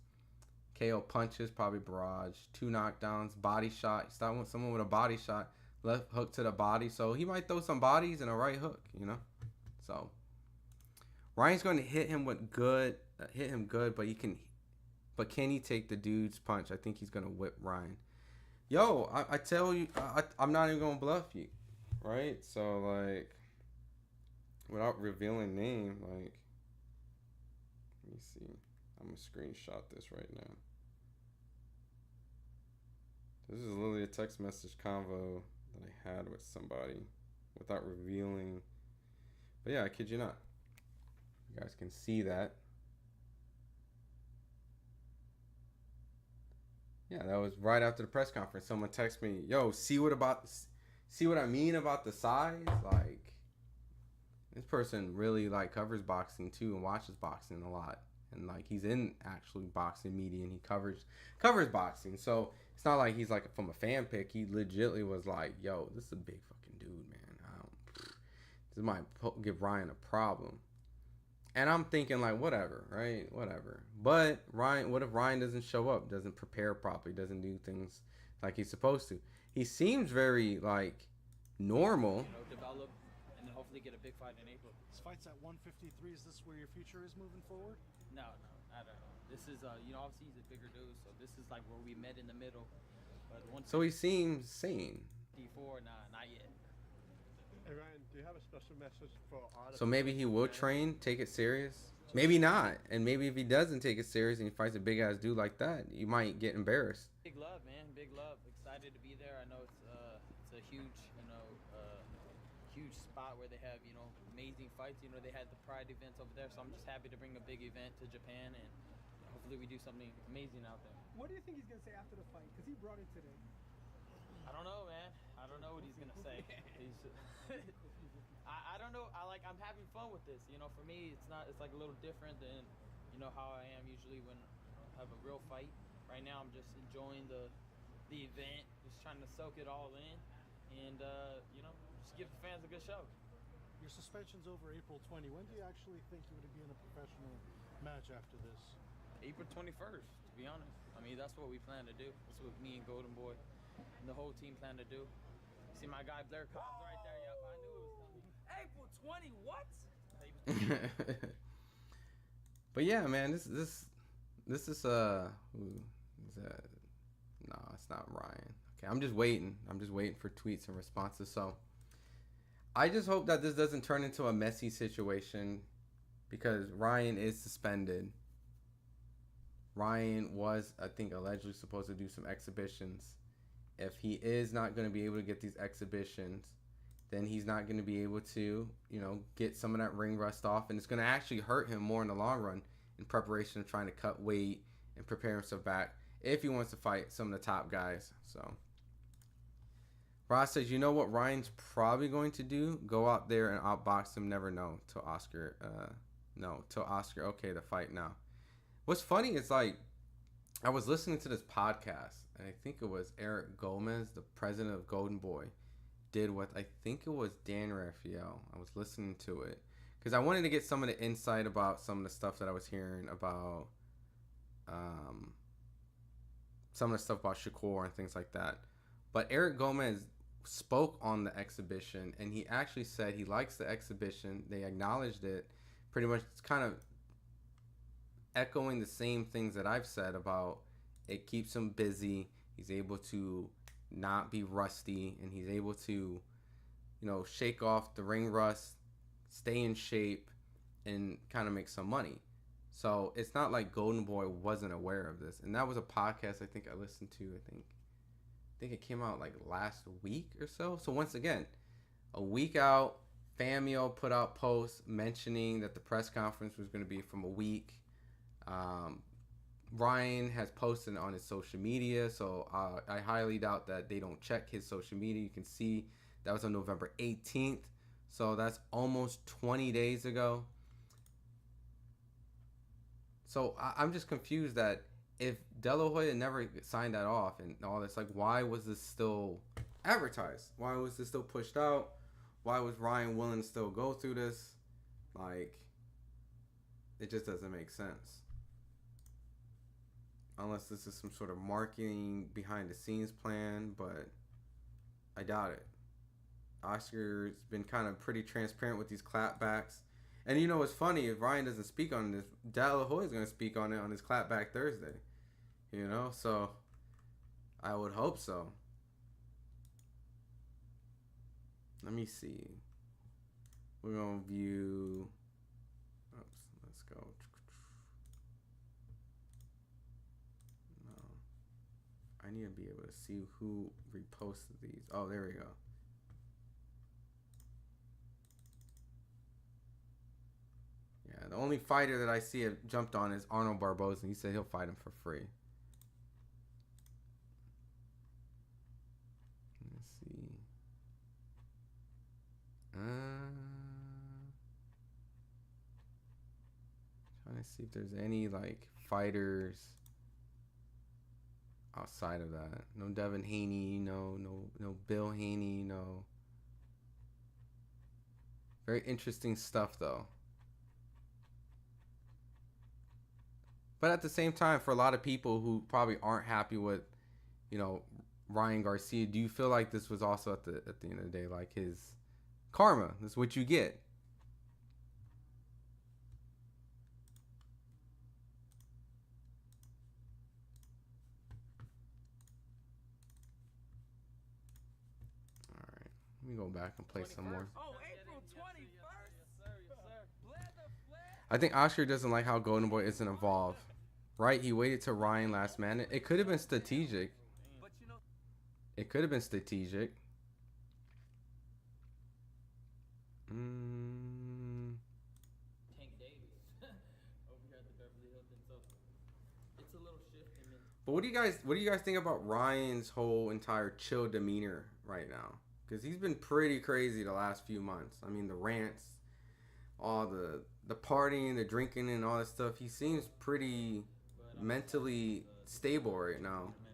KO punches, probably barrage. 2 knockdowns. Body shot. Start with someone with a body shot. Left hook to the body. So he might throw some bodies and a right hook, you know? So Ryan's going to hit him good, but can he take the dude's punch? I think he's going to whip Ryan. Yo, I tell you, I'm not even going to bluff you, right? So, like, without revealing name, like, let me see. I'm going to screenshot this right now. This is literally a text message convo that I had with somebody without revealing. But yeah, I kid you not. You guys can see that. Yeah, that was right after the press conference. Someone texted me, "Yo, see what I mean about the size? Like, this person really like covers boxing too and watches boxing a lot, and like he's in actually boxing media and he covers boxing. So it's not like he's like from a fan pick. He legitimately was like, "Yo, this is a big fucking dude, man. This might give Ryan a problem." And I'm thinking like, whatever, right? Whatever. But Ryan, what if Ryan doesn't show up, doesn't prepare properly, doesn't do things like he's supposed to? He seems very like normal. Develop and then hopefully get a big fight in April. This fight's at 153. Is this where your future is moving forward? No, I don't know. This is obviously he's a bigger dude, so this is like where we met in the middle. But So he seems sane. D4, not yet. Hey Ryan, do you have a special message for all the So maybe he will train, take it serious. Maybe not. And maybe if he doesn't take it serious and he fights a big ass dude like that, you might get embarrassed. Big love, man. Big love. Excited to be there. I know it's a huge, huge spot where they have, amazing fights. They had the Pride events over there, so I'm just happy to bring a big event to Japan, and hopefully we do something amazing out there. What do you think he's gonna say after the fight? Because he brought it today. I don't know, man. I don't know what he's gonna say. I don't know. I'm having fun with this. For me, it's like a little different than, how I am usually when I have a real fight. Right now, I'm just enjoying the event, just trying to soak it all in, and just give the fans a good show. Your suspension's over April 20. When do you actually think you would be in a professional match after this? April 21st, to be honest. I mean, that's what we plan to do. That's what me and Golden Boy and the whole team plan to do. See my guy Blair Cobbs right there. Yep, I knew it was coming. April 20, what? But yeah, man, this is who is that? No, it's not Ryan. Okay, I'm just waiting for tweets and responses. So I just hope that this doesn't turn into a messy situation, because Ryan is suspended. Ryan was, I think, allegedly supposed to do some exhibitions. If he is not going to be able to get these exhibitions, then he's not going to be able to, get some of that ring rust off. And it's going to actually hurt him more in the long run in preparation of trying to cut weight and prepare himself back if he wants to fight some of the top guys. So Ross says, you know what Ryan's probably going to do? Go out there and outbox him. Never know till Oscar. Okay, the fight now. What's funny is, like, I was listening to this podcast, and I think it was Eric Gomez, the president of Golden Boy, did what I think it was Dan Raphael. I was listening to it because I wanted to get some of the insight about some of the stuff that I was hearing about, some of the stuff about Shakur and things like that. But Eric Gomez spoke on the exhibition, and he actually said he likes the exhibition. They acknowledged it. Pretty much, it's kind of echoing the same things that I've said about it keeps him busy. He's able to not be rusty, and he's able to, shake off the ring rust, stay in shape, and kind of make some money. So it's not like Golden Boy wasn't aware of this. And that was a podcast I think I listened to. I think it came out like last week or so. So once again, a week out, Famio put out posts mentioning that the press conference was going to be from a week. Ryan has posted on his social media, so I highly doubt that they don't check his social media. You can see that was on November 18th, so that's almost 20 days ago. So I'm just confused that if De La Hoya never signed that off and all this, like, why was this still advertised? Why was this still pushed out? Why was Ryan willing to still go through this? Like, it just doesn't make sense. Unless this is some sort of marketing behind the scenes plan, but I doubt it. Oscar's been kind of pretty transparent with these clapbacks. And you know what's funny? If Ryan doesn't speak on this, De La Hoya is going to speak on it on his clapback Thursday. So I would hope so. Let me see. We're going to view. Oops, let's go. No. I need to be able to see who reposted these. Oh, there we go. Yeah, the only fighter that I see have jumped on is Arnold Barboza. He said he'll fight him for free. Let's see. Trying to see if there's any like fighters outside of that. No Devin Haney, no Bill Haney, no. Very interesting stuff though. But at the same time, for a lot of people who probably aren't happy with, Ryan Garcia, do you feel like this was also at the end of the day like his karma? This is what you get. All right, let me go back and play some more. Oh, April 21st? I think Oscar doesn't like how Golden Boy isn't involved. Right? He waited to Ryan last minute. It could have been strategic. It could have been strategic. Tank Davis over here at the Beverly Hilton. So it's a little shift in it. But what do you guys think about Ryan's whole entire chill demeanor right now? Because he's been pretty crazy the last few months. I mean, the rants, all the partying, the drinking, and all that stuff. He seems pretty mentally stable right now. Now,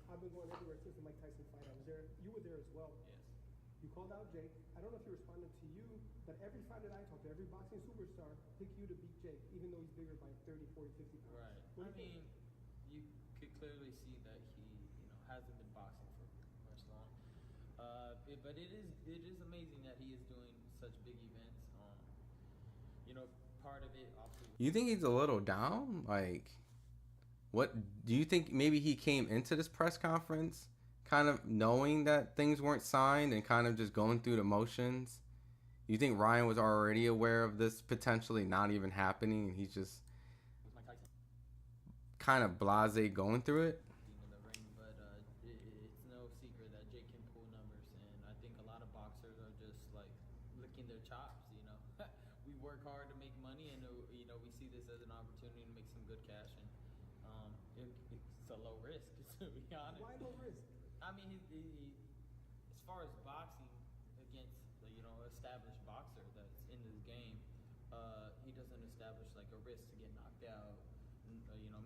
I've been going everywhere since the Mike Tyson fight. I was there. You were there as well. Yes. You called out Jake. I don't know if he responded to you, but every fight that I talked to, every boxing superstar picked you to beat Jake, even though he's bigger by 30, 40, 50 pounds. Right. What do you think? You could clearly see that he, hasn't been boxing for much long. But it is amazing that he is doing such big events. Part of it obviously. You think he's a little down? Like, what do you think? Maybe he came into this press conference kind of knowing that things weren't signed and kind of just going through the motions. You think Ryan was already aware of this potentially not even happening, and he's just kind of blasé going through it? The ring, but it's no secret that Jake can pull numbers, and I think a lot of boxers are just like licking their chops. We work hard to make money, and we see this as an opportunity to make some good cash, and it's a low risk to be honest. Why low risk? I mean, he as far as boxing against established boxer that's in this game, he doesn't establish like a risk to get knocked out.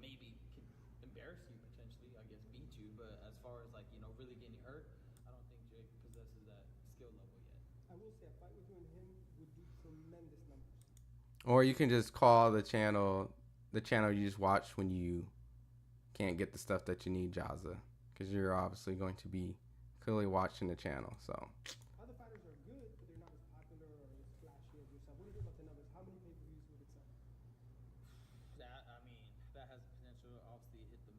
Maybe could embarrass you potentially, I guess beat you, but as far as really getting hurt, I don't think Jake possesses that skill level yet. I will say a fight with you and him would do tremendous numbers. Or you can just call the channel you just watch when you can't get the stuff that you need, Jaza, because you're obviously going to be clearly watching the channel. So Other fighters are good, but they're not as popular or as flashy as yourself. What do you think about the numbers? How many pay-per-views would it sell? That has potential to obviously hit the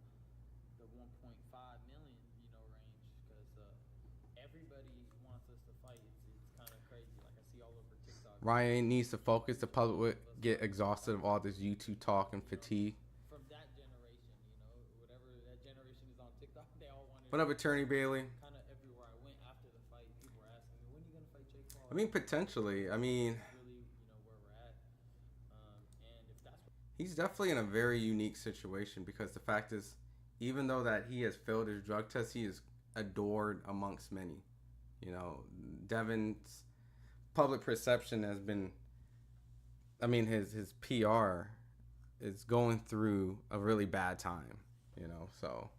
the 1.5 million, range, because everybody wants us to fight. It's kind of crazy. Like I see all over TikTok. Ryan needs to focus. The public would get exhausted of all this YouTube talk and fatigue. From that generation, whatever that generation is on TikTok, they all wanted. What up, Attorney Bailey? Kind of everywhere I went after the fight, people were asking me, when are you gonna fight Jake Paul? I mean, potentially. I mean, really, where we're at, and if that's what he's definitely in a very unique situation because the fact is, even though that he has failed his drug test, he is adored amongst many. Devin's public perception has been, I mean, his PR is going through a really bad time, so.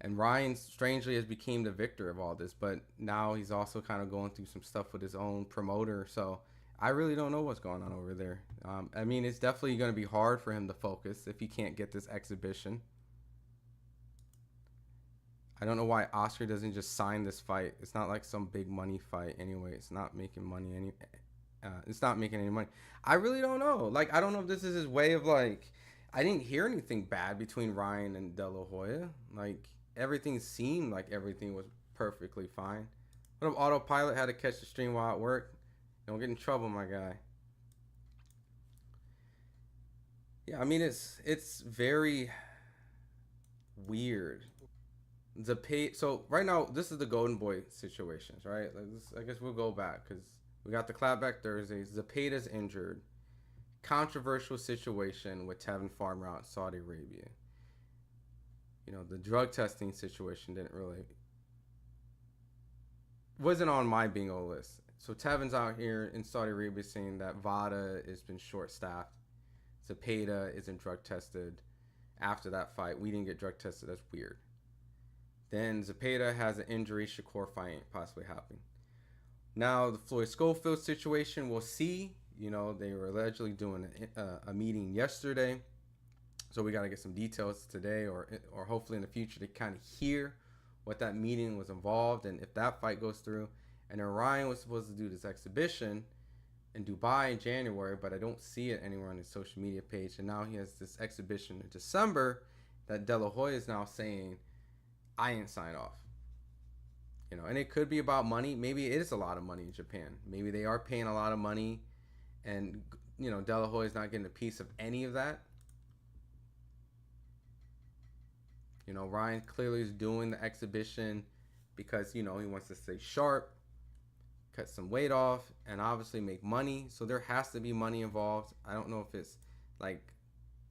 And Ryan strangely has become the victor of all this, but now he's also kind of going through some stuff with his own promoter. So I really don't know what's going on over there. I mean, it's definitely going to be hard for him to focus if he can't get this exhibition. I don't know why Oscar doesn't just sign this fight. It's not like some big money fight anyway. It's not making money it's not making any money. I really don't know. Like, I don't know if this is his way of, like, I didn't hear anything bad between Ryan and De La Hoya. Like, everything seemed like everything was perfectly fine. What if Autopilot had to catch the stream while at work? Don't get in trouble, my guy. Yeah, I mean, it's very weird. So right now, this is the Golden Boy situations, right? Like this, I guess we'll go back because we got the clapback Thursday. Zepeda's injured. Controversial situation with Tevin Farmer out in Saudi Arabia. The drug testing situation wasn't on my bingo list. So Tevin's out here in Saudi Arabia saying that VADA has been short-staffed. Zepeda isn't drug tested. After that fight, we didn't get drug tested. That's weird. Then Zepeda has an injury. Shakur fight ain't possibly happening. Now the Floyd Schofield situation, we'll see. They were allegedly doing a meeting yesterday. So we got to get some details today or hopefully in the future to kind of hear what that meeting was involved and if that fight goes through. And then Ryan was supposed to do this exhibition in Dubai in January, but I don't see it anywhere on his social media page. And now he has this exhibition in December that De La Hoya is now saying, I ain't signed off. And it could be about money. Maybe it is a lot of money in Japan. Maybe they are paying a lot of money and, De La Hoya is not getting a piece of any of that. Ryan clearly is doing the exhibition because, he wants to stay sharp, cut some weight off, and obviously make money. So there has to be money involved. I don't know if it's like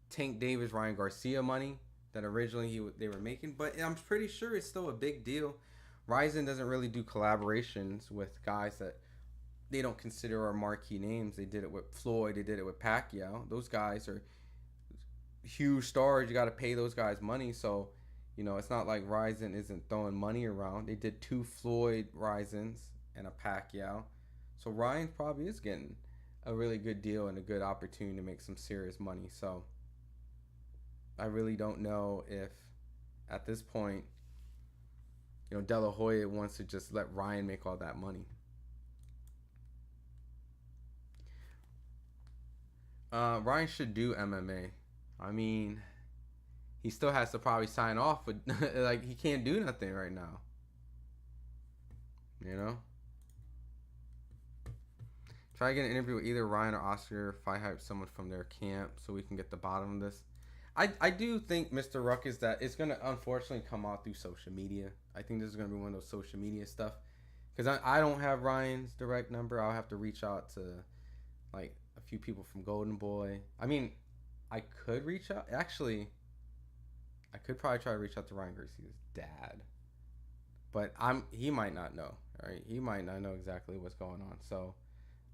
Tank Davis, Ryan Garcia money that originally they were making, but I'm pretty sure it's still a big deal. Ryzen doesn't really do collaborations with guys that they don't consider our marquee names. They did it with Floyd. They did it with Pacquiao. Those guys are huge stars. You got to pay those guys money. So, it's not like Ryzen isn't throwing money around. They did 2 Floyd Ryzens and a Pacquiao. So Ryan probably is getting a really good deal and a good opportunity to make some serious money. So I really don't know if at this point, De La Hoya wants to just let Ryan make all that money. Ryan should do MMA. I mean, he still has to probably sign off with, like, he can't do nothing right now. Try to get an interview with either Ryan or Oscar. FightHype someone from their camp so we can get the bottom of this. I do think, Mr. Ruckus, that it's going to unfortunately come out through social media. I think this is going to be one of those social media stuff. Because I don't have Ryan's direct number. I'll have to reach out to, like, a few people from Golden Boy. I mean, I could reach out. Actually, I could probably try to reach out to Ryan Garcia's dad. But he might not know. Right? He might not know exactly what's going on. So,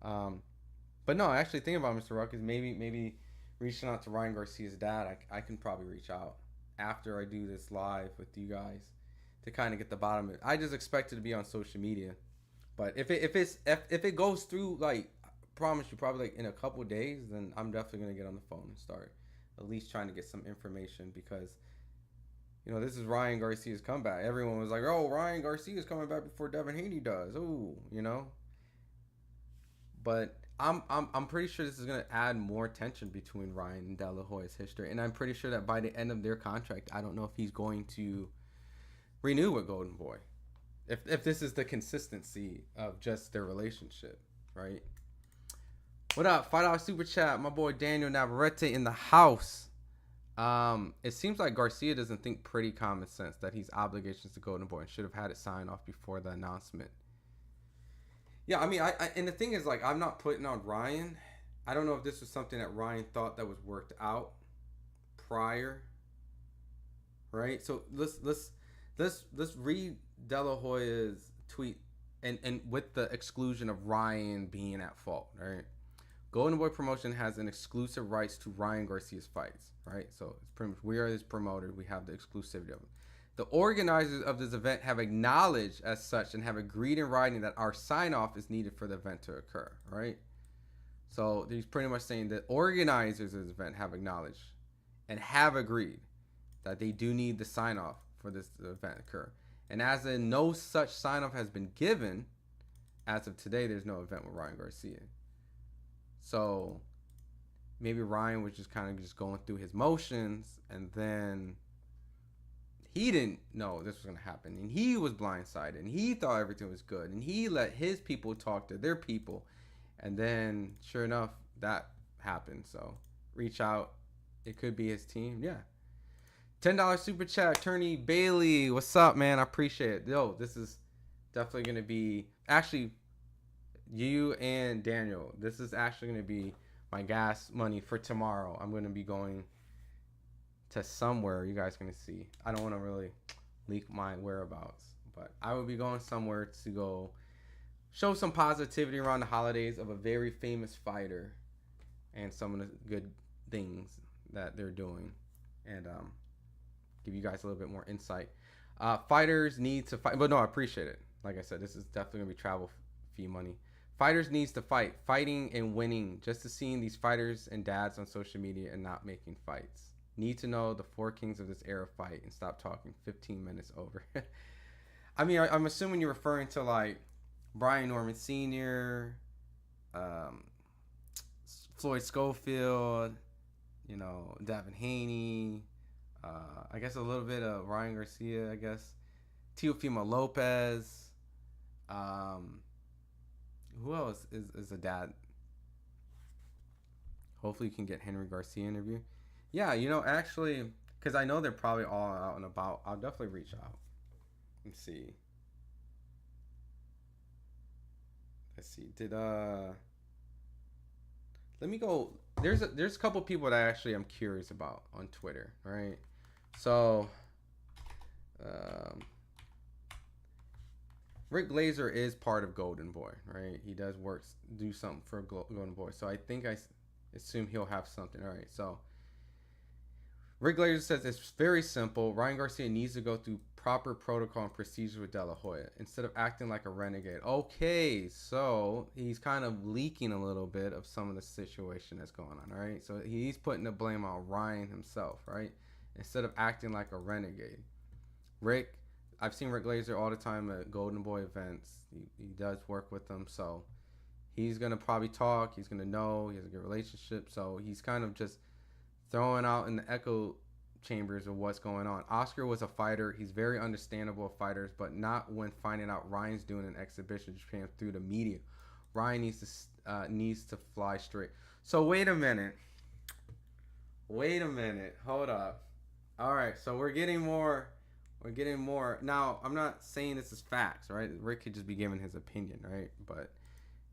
but no, actually thinking about Mr. Ruckus, maybe reaching out to Ryan Garcia's dad, I can probably reach out after I do this live with you guys to kind of get the bottom of it. I just expect it to be on social media, but if it goes through, like, I promise you, probably like in a couple of days, then I'm definitely gonna get on the phone and start at least trying to get some information because this is Ryan Garcia's comeback. Everyone was like, oh, Ryan Garcia's coming back before Devin Haney does. Oh, But I'm pretty sure this is gonna add more tension between Ryan and De La Hoya's history, and I'm pretty sure that by the end of their contract, I don't know if he's going to renew with Golden Boy. If this is the consistency of just their relationship, right? What up? $5 super chat, my boy Daniel Navarrete in the house. It seems like Garcia doesn't think pretty common sense that he's obligations to Golden Boy and should have had it signed off before the announcement. Yeah, I mean, I and the thing is, like, I'm not putting on Ryan. I don't know if this was something that Ryan thought that was worked out prior, right? So let's read De La Hoya's tweet and with the exclusion of Ryan being at fault, right? Golden Boy Promotion has an exclusive rights to Ryan Garcia's fights, right? So it's pretty much, we are his promoter. We have the exclusivity of it. The organizers of this event have acknowledged as such and have agreed in writing that our sign-off is needed for the event to occur, right? So he's pretty much saying that organizers of this event have acknowledged and have agreed that they do need the sign-off for this event to occur. And as in no such sign-off has been given, as of today, there's no event with Ryan Garcia. So maybe Ryan was just kind of just going through his motions, and then he didn't know this was going to happen, and he was blindsided, and he thought everything was good, and he let his people talk to their people, and then sure enough that happened. So reach out, it could be his team. Yeah. $10 super chat, Attorney Bailey, what's up, man? I appreciate it. Yo, this is definitely going to be, actually, you and Daniel, this is actually going to be my gas money for tomorrow. I'm going to be going to somewhere you guys going to see. I don't want to really leak my whereabouts, but I will be going somewhere to go show some positivity around the holidays of a very famous fighter and some of the good things that they're doing, and give you guys a little bit more insight. Fighters need to fight, but no, I appreciate it. Like I said, this is definitely going to be travel fee money. Fighters needs to fight, fighting and winning. Just to seeing these fighters and dads on social media and not making fights. Need to know the four kings of this era fight and stop talking 15 minutes over. I mean, I'm assuming you're referring to like Brian Norman Sr., Floyd Schofield, you know, Devin Haney, I guess a little bit of Ryan Garcia, I guess, Teofimo Lopez, who else is a dad? Hopefully you can get Henry Garcia interview. Yeah, you know, actually, because I know they're probably all out and about. I'll definitely reach out and see. Let's see. Let me go. There's a couple people that actually I'm curious about on Twitter, right? So, Rick Glazer is part of Golden Boy, right? He does do something for Golden Boy. So I think I assume he'll have something. All right, so Rick Glazer says it's very simple. Ryan Garcia needs to go through proper protocol and procedures with De La Hoya instead of acting like a renegade. Okay, so he's kind of leaking a little bit of some of the situation that's going on, right? So he's putting the blame on Ryan himself, right? Instead of acting like a renegade. I've seen Rick Glazer all the time at Golden Boy events. He does work with them, so he's going to probably talk. He's going to know. He has a good relationship, so he's kind of just throwing out in the echo chambers of what's going on. Oscar was a fighter. He's very understandable of fighters, but not when finding out Ryan's doing an exhibition Japan through the media. Ryan needs to fly straight. So wait a minute. Hold up. All right, so we're getting more. Now, I'm not saying this is facts, right? Rick could just be giving his opinion, right? But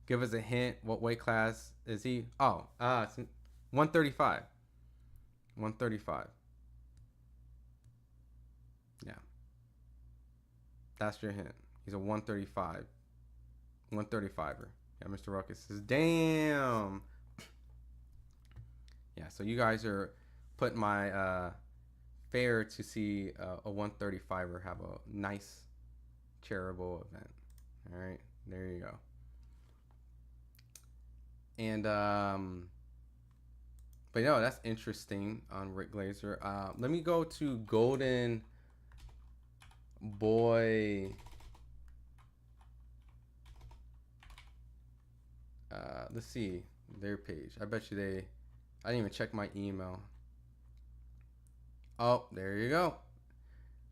give us a hint. What weight class is he? Oh, it's 135. 135. Yeah. That's your hint. He's a 135. 135er. Yeah, Mr. Ruckus says, damn. Yeah, so you guys are putting my fair to see a 135er have a nice charitable event. All right, there you go. And but no, that's interesting on Rick Glazer. Let me go to Golden Boy let's see their page. I bet you I didn't even check my email. Oh, there you go.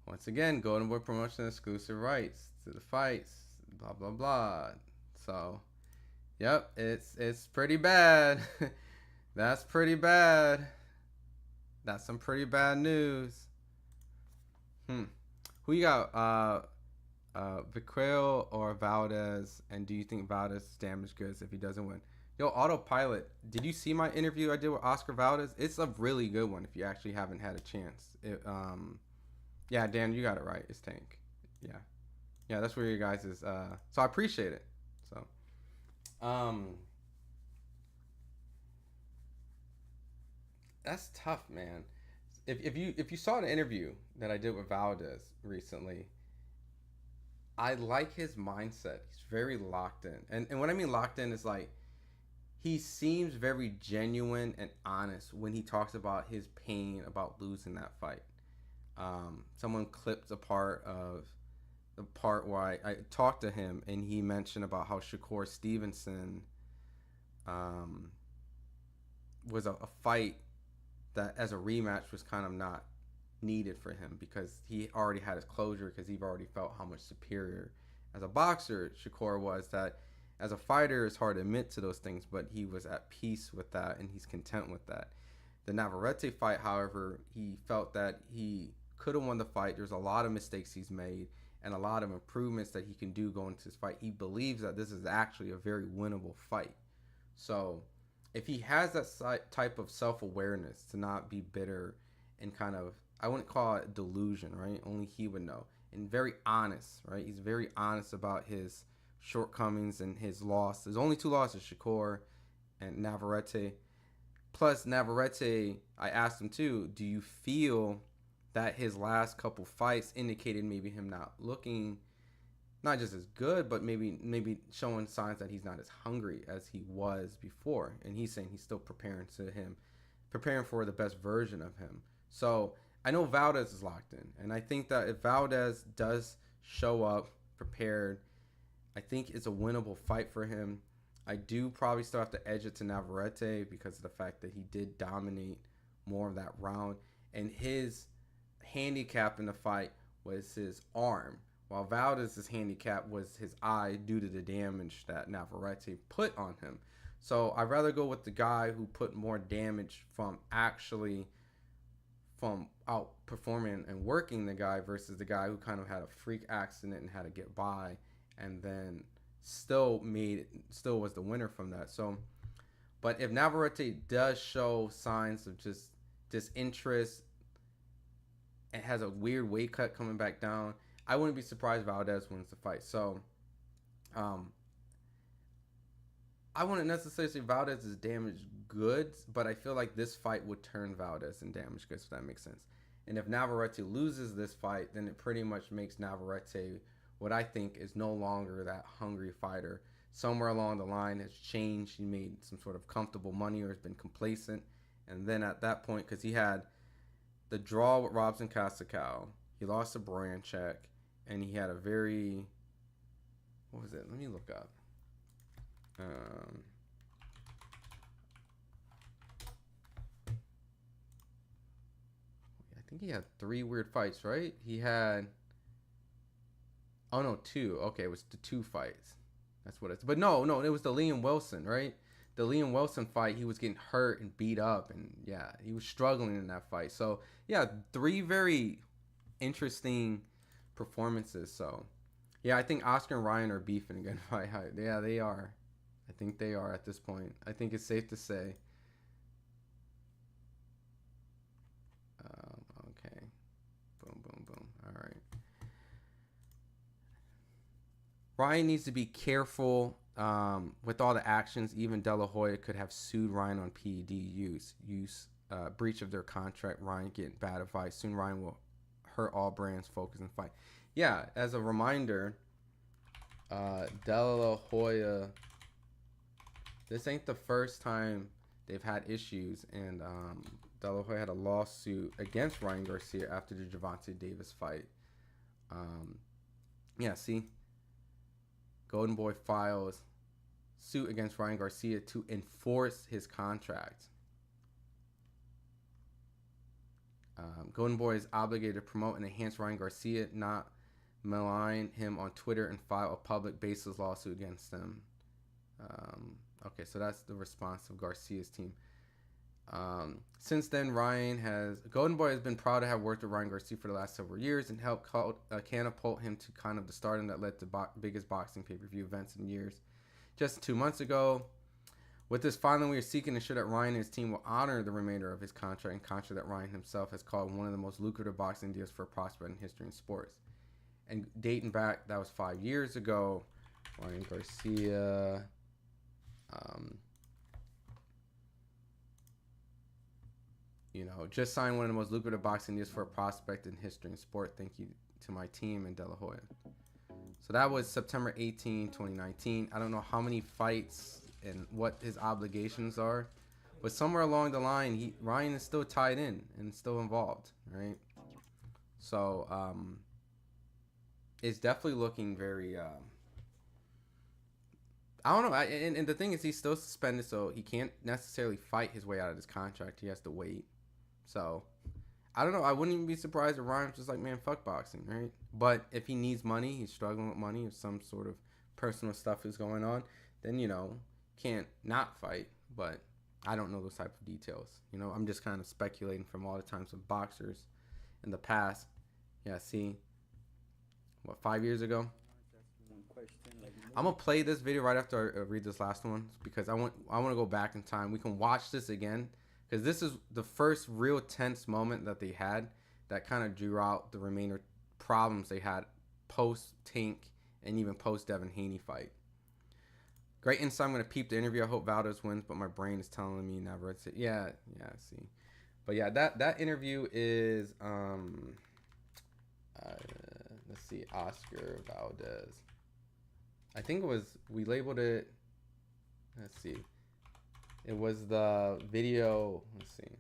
Once again, Golden Boy Promotion exclusive rights to the fights, blah blah blah. So, yep, it's pretty bad. That's pretty bad. That's some pretty bad news. Who you got? Viquel or Valdez? And do you think Valdez is damaged goods if he doesn't win? Yo, Autopilot, did you see my interview I did with Oscar Valdez? It's a really good one if you actually haven't had a chance. Yeah, Dan, you got it right. It's Tank. Yeah, that's where you guys is. So I appreciate it. So, that's tough, man. If you saw the interview that I did with Valdez recently, I like his mindset. He's very locked in. And what I mean locked in is like, he seems very genuine and honest when he talks about his pain about losing that fight. Someone clipped a part of the part where I talked to him, and he mentioned about how Shakur Stevenson was a fight that as a rematch was kind of not needed for him because he already had his closure, because he already felt how much superior as a boxer Shakur was. That as a fighter, it's hard to admit to those things, but he was at peace with that and he's content with that. The Navarrete fight, however, he felt that he could have won the fight. There's a lot of mistakes he's made and a lot of improvements that he can do going into this fight. He believes that this is actually a very winnable fight. So if he has that type of self-awareness to not be bitter and kind of, I wouldn't call it delusion, right? Only he would know. And very honest, right? He's very honest about his shortcomings and his loss. There's only two losses, Shakur and Navarrete. Plus Navarrete, I asked him too, do you feel that his last couple fights indicated maybe him not looking not just as good, but maybe showing signs that he's not as hungry as he was before? And he's saying he's still preparing for the best version of him. So I know Valdez is locked in, and I think that if Valdez does show up prepared, I think it's a winnable fight for him. I do probably still have to edge it to Navarrete because of the fact that he did dominate more of that round, and his handicap in the fight was his arm, while Valdez's handicap was his eye due to the damage that Navarrete put on him. So I'd rather go with the guy who put more damage from outperforming and working the guy versus the guy who kind of had a freak accident and had to get by and then still was the winner from that. So, but if Navarrete does show signs of just disinterest and has a weird weight cut coming back down, I wouldn't be surprised Valdez wins the fight. So, I wouldn't necessarily say Valdez is damaged goods, but I feel like this fight would turn Valdez in damaged goods, if that makes sense. And if Navarrete loses this fight, then it pretty much makes Navarrete what I think is no longer that hungry fighter. Somewhere along the line has changed. He made some sort of comfortable money or has been complacent. And then at that point, because he had the draw with Robson Casacal, he lost to Branchek, and he had a very, what was it? Let me look up. I think he had 3 weird fights, right? He had, oh no, 2. Okay, it was the 2 fights. That's what it's, but no, it was the Liam Wilson, right? The Liam Wilson fight, he was getting hurt and beat up, and yeah, he was struggling in that fight. So yeah, 3 very interesting performances. So yeah, I think Oscar and Ryan are beefing again. Yeah, they are. I think they are at this point. I think it's safe to say. Okay. Boom, boom, boom. All right. Ryan needs to be careful with all the actions. Even De La Hoya could have sued Ryan on PED use, breach of their contract. Ryan getting bad advice. Soon Ryan will hurt all brands, focus and fight. Yeah, as a reminder, De La Hoya, this ain't the first time they've had issues, and De La Hoya had a lawsuit against Ryan Garcia after the Gervonta Davis fight. Yeah, see, Golden Boy files suit against Ryan Garcia to enforce his contract. Golden Boy is obligated to promote and enhance Ryan Garcia, not malign him on Twitter and file a public baseless lawsuit against him. Okay, so that's the response of Garcia's team. Since then, Golden Boy has been proud to have worked with Ryan Garcia for the last several years and helped catapult him to kind of the stardom that led to biggest boxing pay-per-view events in years. Just 2 months ago, with this filing, we are seeking to ensure that Ryan and his team will honor the remainder of his contract, and contract that Ryan himself has called one of the most lucrative boxing deals for a prospect in history in sports. And dating back, that was 5 years ago, Ryan Garcia, just signed one of the most lucrative boxing deals for a prospect in history in sport. Thank you to my team and De La Hoya. So that was September 18, 2019. I don't know how many fights and what his obligations are, but somewhere along the line, Ryan is still tied in and still involved, right? So it's definitely looking very. I don't know, and the thing is, he's still suspended, so he can't necessarily fight his way out of this contract. He has to wait. So I don't know. I wouldn't even be surprised if Ryan's just like, man, fuck boxing, right? But if he needs money, he's struggling with money, if some sort of personal stuff is going on, then, can't not fight. But I don't know those type of details. I'm just kind of speculating from all the times of boxers in the past. Yeah, see, 5 years ago? I'm going to play this video right after I read this last one because I want to go back in time. We can watch this again because this is the first real tense moment that they had that kind of drew out the remainder problems they had post-Tank and even post-Devin Haney fight. Great insight. I'm going to peep the interview. I hope Valdez wins, but my brain is telling me never. It's yeah, see. But yeah, that interview is, let's see, Oscar Valdez. I think it was, we labeled it, let's see. It was the video, let's see.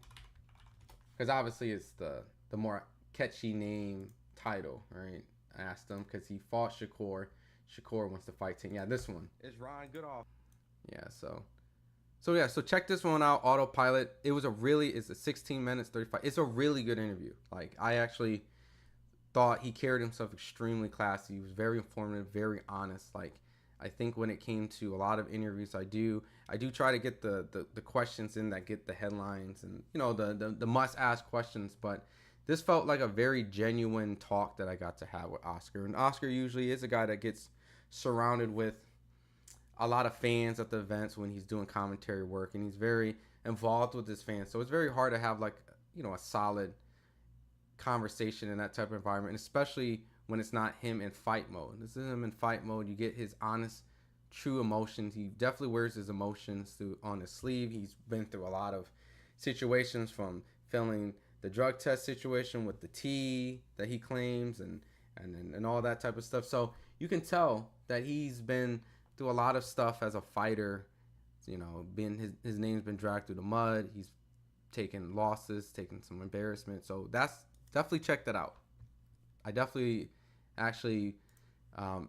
Because obviously it's the more catchy name title, right? I asked him because he fought Shakur. Shakur wants to fight Tank. Yeah, this one. It's Ron Goodall. Yeah, so check this one out, Autopilot. It's a 16 minutes, 35. It's a really good interview. Like, I actually thought he carried himself extremely classy. He was very informative, very honest. Like, I think when it came to a lot of interviews, I do try to get the questions in that get the headlines and the must ask questions. But this felt like a very genuine talk that I got to have with Oscar. And Oscar usually is a guy that gets surrounded with a lot of fans at the events when he's doing commentary work, and he's very involved with his fans. So it's very hard to have a solid conversation in that type of environment, and especially when it's not him in fight mode. This is him in fight mode. You get his honest, true emotions. He definitely wears his emotions on his sleeve. He's been through a lot of situations, from failing the drug test situation with the tea that he claims and all that type of stuff. So you can tell that he's been through a lot of stuff as a fighter. His name's been dragged through the mud. He's taken losses, taken some embarrassment. So definitely check that out. I definitely actually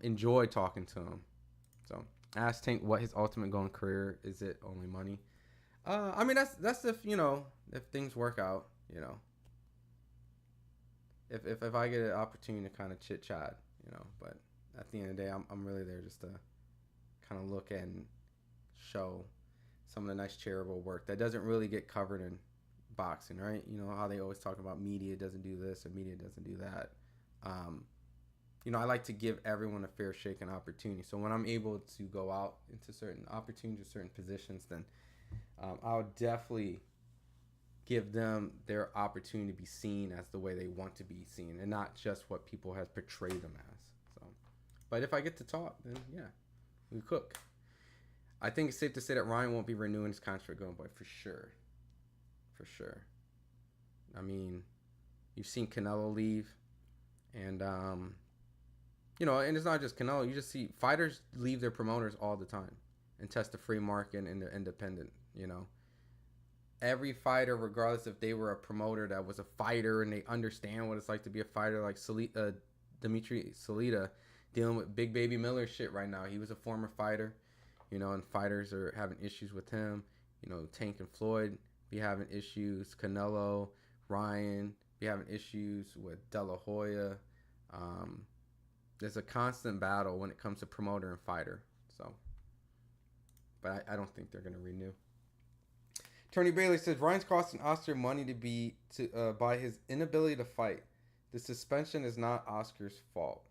enjoy talking to him. So ask Tank what his ultimate goal in career is. It only money? I mean, that's if if things work out. If I get an opportunity to kind of chit chat, but at the end of the day, I'm really there just to kind of look and show some of the nice charitable work that doesn't really get covered in boxing, right? How they always talk about media doesn't do this or media doesn't do that. I like to give everyone a fair shake and opportunity. So when I'm able to go out into certain opportunities, certain positions, then I'll definitely give them their opportunity to be seen as the way they want to be seen, and not just what people have portrayed them as. So, but if I get to talk, then yeah, we cook. I think it's safe to say that Ryan won't be renewing his contract going boy for sure. For sure. I mean, you've seen Canelo leave, and and it's not just Canelo. You just see fighters leave their promoters all the time and test the free market and they're independent. Every fighter, regardless if they were a promoter that was a fighter and they understand what it's like to be a fighter, like Dimitri Salita dealing with Big Baby Miller shit right now. He was a former fighter. you know, and fighters are having issues with him. You know, Tank and Floyd be having issues. Canelo, Ryan be having issues with De La Hoya. There's a constant battle when it comes to promoter and fighter. So, but I don't think they're going to renew. Tony Bailey says Ryan's costing Oscar money by his inability to fight. The suspension is not Oscar's fault.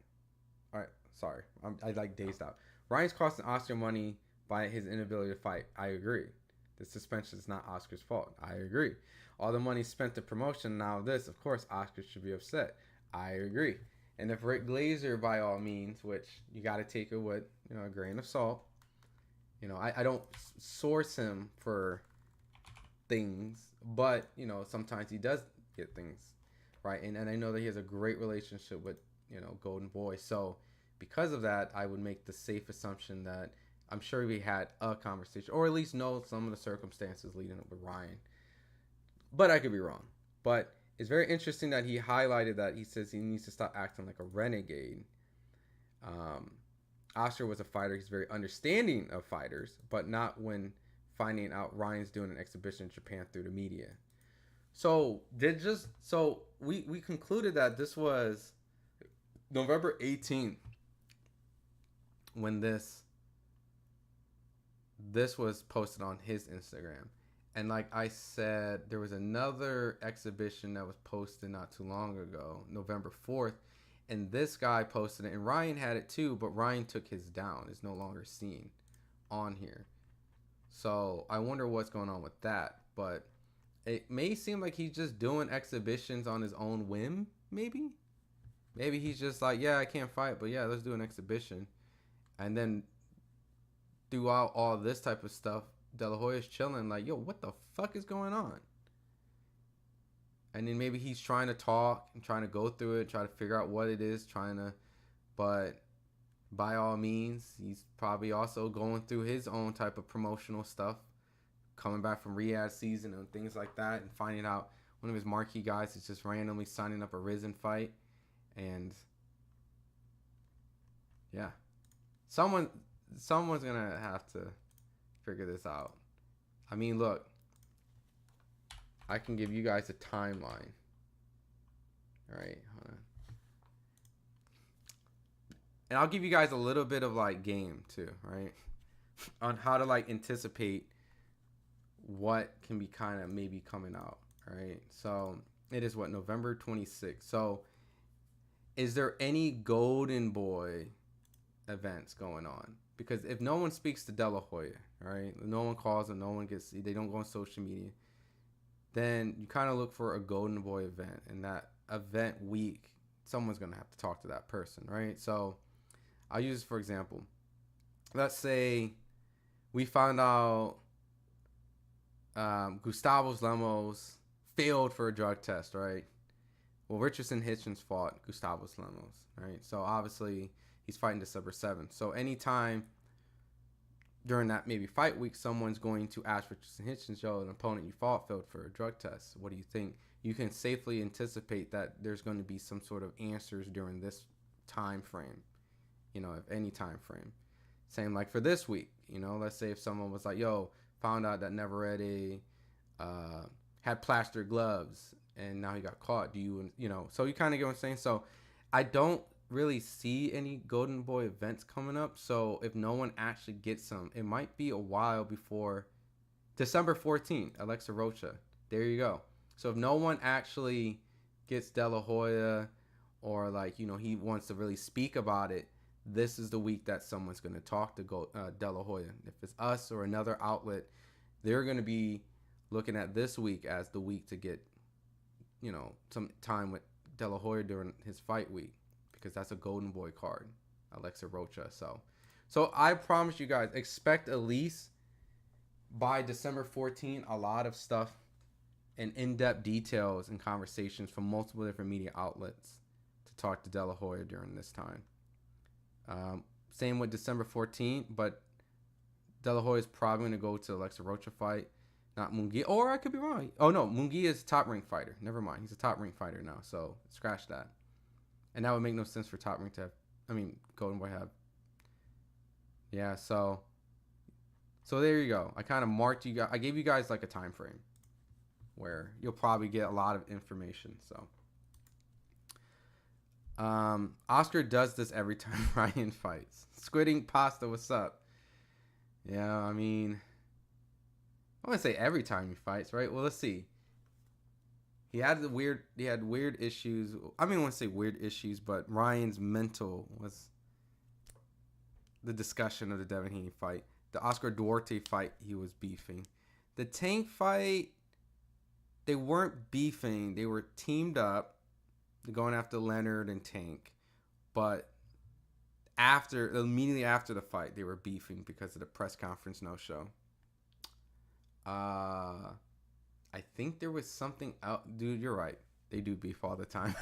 All right, sorry, I like dazed out. Ryan's costing Oscar money by his inability to fight. I agree. The suspension is not Oscar's fault. I agree. All the money spent to promotion, now this, of course, Oscar should be upset. I agree. And if Rick Glazer, by all means, which you got to take it with, you know, a grain of salt. You know, I don't source him for things, but, you know, sometimes he does get things, right? And I know that he has a great relationship with, you know, Golden Boy. So because of that, I would make the safe assumption that I'm sure we had a conversation, or at least know some of the circumstances leading up with Ryan. But I could be wrong. But it's very interesting that he highlighted that. He says he needs to stop acting like a renegade. Oscar was a fighter. He's very understanding of fighters, but not when finding out Ryan's doing an exhibition in Japan through the media. So we concluded that this was November 18th when this was posted on his Instagram. And like I said, there was another exhibition that was posted not too long ago, November 4th. And this guy posted it. And Ryan had it too, but Ryan took his down. It's no longer seen on here. So I wonder what's going on with that. But it may seem like he's just doing exhibitions on his own whim, maybe. Maybe he's just like, yeah, I can't fight, but yeah, let's do an exhibition. And then throughout all this type of stuff, De La Hoya's chilling like, yo, what the fuck is going on? And then maybe he's trying to talk and trying to go through it, try to figure out what it is, but by all means, he's probably also going through his own type of promotional stuff, coming back from Riyadh season and things like that, and finding out one of his marquee guys is just randomly signing up a Risen fight. And yeah, someone's gonna have to figure this out. I mean, look, I can give you guys a timeline. All right, hold on. And I'll give you guys a little bit of like game too, right? On how to like anticipate what can be kind of maybe coming out, right? So it is what, November 26th. So is there any Golden Boy events going on? Because if no one speaks to De La Hoya, right? No one calls them, no one gets, they don't go on social media, then you kind of look for a Golden Boy event. And that event week, someone's going to have to talk to that person, right? So I'll use this for example. Let's say we found out Gustavo Lemos failed for a drug test, right? Well, Richardson Hitchens fought Gustavo Lemos, right? So obviously he's fighting December 7th. So anytime during that maybe fight week, someone's going to ask Richardson Hitchens, yo, an opponent you fought failed for a drug test. What do you think? You can safely anticipate that there's going to be some sort of answers during this time frame, you know, if any time frame. Same like for this week, you know, let's say if someone was like, yo, found out that Navarrete had plaster gloves and now he got caught. Do you know, so you kind of get what I'm saying? So I don't really see any Golden Boy events coming up. So if no one actually gets some, it might be a while before December 14th, Alexa Rocha. There you go. So if no one actually gets De La Hoya or like, you know, he wants to really speak about it, this is the week that someone's going to talk to De La Hoya. If it's us or another outlet, they're going to be looking at this week as the week to get, you know, some time with De La Hoya during his fight week, because that's a Golden Boy card, Alexa Rocha. So I promise you guys, expect at least by December 14th, a lot of stuff and in-depth details and conversations from multiple different media outlets to talk to De La Hoya during this time. Same with December 14th, but De La Hoya is probably going to go to the Alexa Rocha fight, not Munguia. Or I could be wrong. Oh, no, Munguia is a top-ranked fighter. Never mind. He's a top-ranked fighter now, so scratch that. And that would make no sense for top-ranked to have, Golden Boy have. Yeah, so So there you go. I kind of marked you guys. I gave you guys like a time frame where you'll probably get a lot of information. So Oscar does this every time Ryan fights. Squidding Pasta, what's up? Yeah, I mean, I wouldn't say every time he fights, right? Well, let's see. He had weird issues. I mean, I wouldn't say weird issues, but Ryan's mental was the discussion of the Devin Haney fight. The Oscar Duarte fight, he was beefing. The Tank fight, they weren't beefing. They were teamed up, going after Leonard and Tank. But immediately after the fight, they were beefing because of the press conference no-show. I think there was something out. Dude, you're right. They do beef all the time.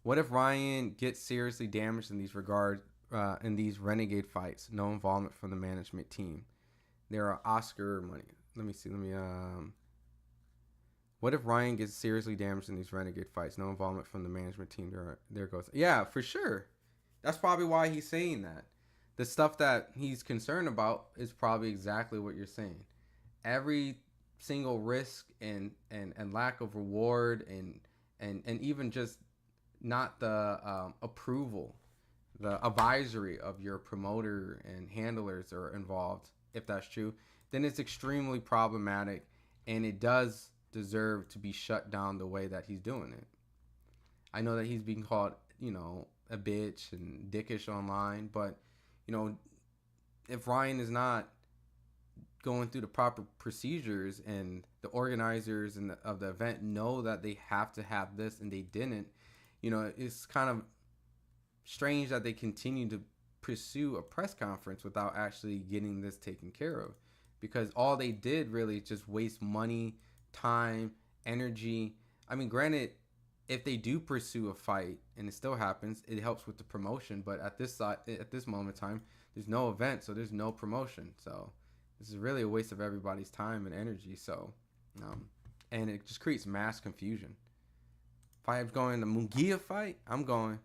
What if Ryan gets seriously damaged in these regards, in these renegade fights? No involvement from the management team. There are Oscar money. Let me see. What if Ryan gets seriously damaged in these renegade fights? No involvement from the management team. There goes. Yeah, for sure. That's probably why he's saying that. The stuff that he's concerned about is probably exactly what you're saying. Every single risk and lack of reward and even just not the approval, the advisory of your promoter and handlers are involved, if that's true, then it's extremely problematic, and it does deserve to be shut down the way that he's doing it. I know that he's being called, a bitch and dickish online, but, if Ryan is not going through the proper procedures and the organizers of the event know that they have to have this and they didn't, it's kind of strange that they continue to pursue a press conference without actually getting this taken care of, because all they did really just waste money, time, energy. I mean, granted, if they do pursue a fight and it still happens, it helps with the promotion, but at this moment in time, there's no event, so there's no promotion. So this is really a waste of everybody's time and energy. So and it just creates mass confusion. If I'm going the Munguia fight, I'm going,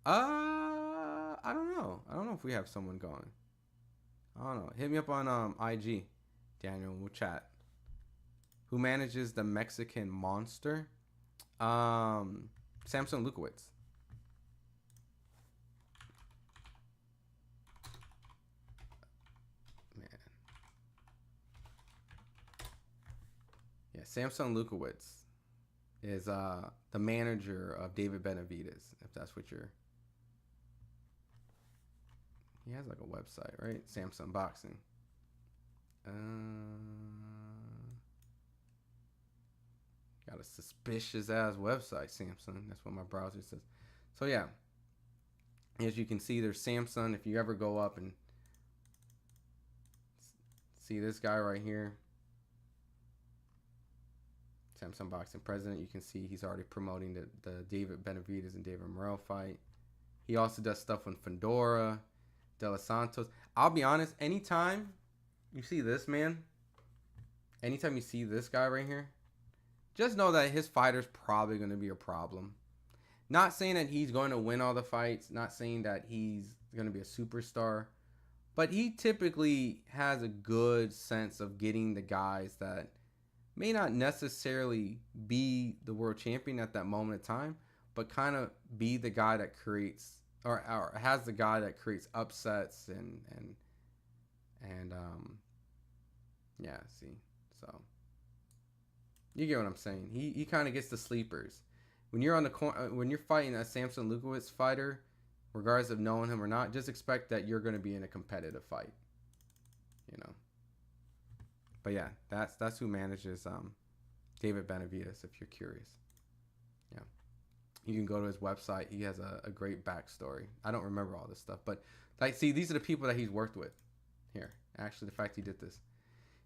I don't know. I don't know if we have someone going. I don't know. Hit me up on IG, Daniel. We'll chat. Who manages the Mexican Monster? Samson Lukowitz. Man. Yeah, Samson Lukowitz is the manager of David Benavidez, if that's what you're... He has like a website, right? Samson Boxing. Got a suspicious ass website, Samson. That's what my browser says. So yeah, as you can see, there's Samson. If you ever go up and see this guy right here, Samson Boxing president, you can see he's already promoting the David Benavidez and David Morrell fight. He also does stuff with Fedora, De Los Santos. I'll be honest, anytime you see this man, anytime you see this guy right here, just know that his fighter's probably going to be a problem. Not saying that he's going to win all the fights, not saying that he's going to be a superstar, but he typically has a good sense of getting the guys that may not necessarily be the world champion at that moment in time, but kind of be the guy that creates, or has the guy that creates upsets and yeah, see, so you get what I'm saying. He kind of gets the sleepers. When you're on the when you're fighting a Samson Lukowitz fighter, regardless of knowing him or not, just expect that you're going to be in a competitive fight. But yeah, that's who manages David Benavidez, if you're curious. Yeah. You can go to his website. He has a great backstory. I don't remember all this stuff, but see, these are the people that he's worked with here. Actually, the fact he did this.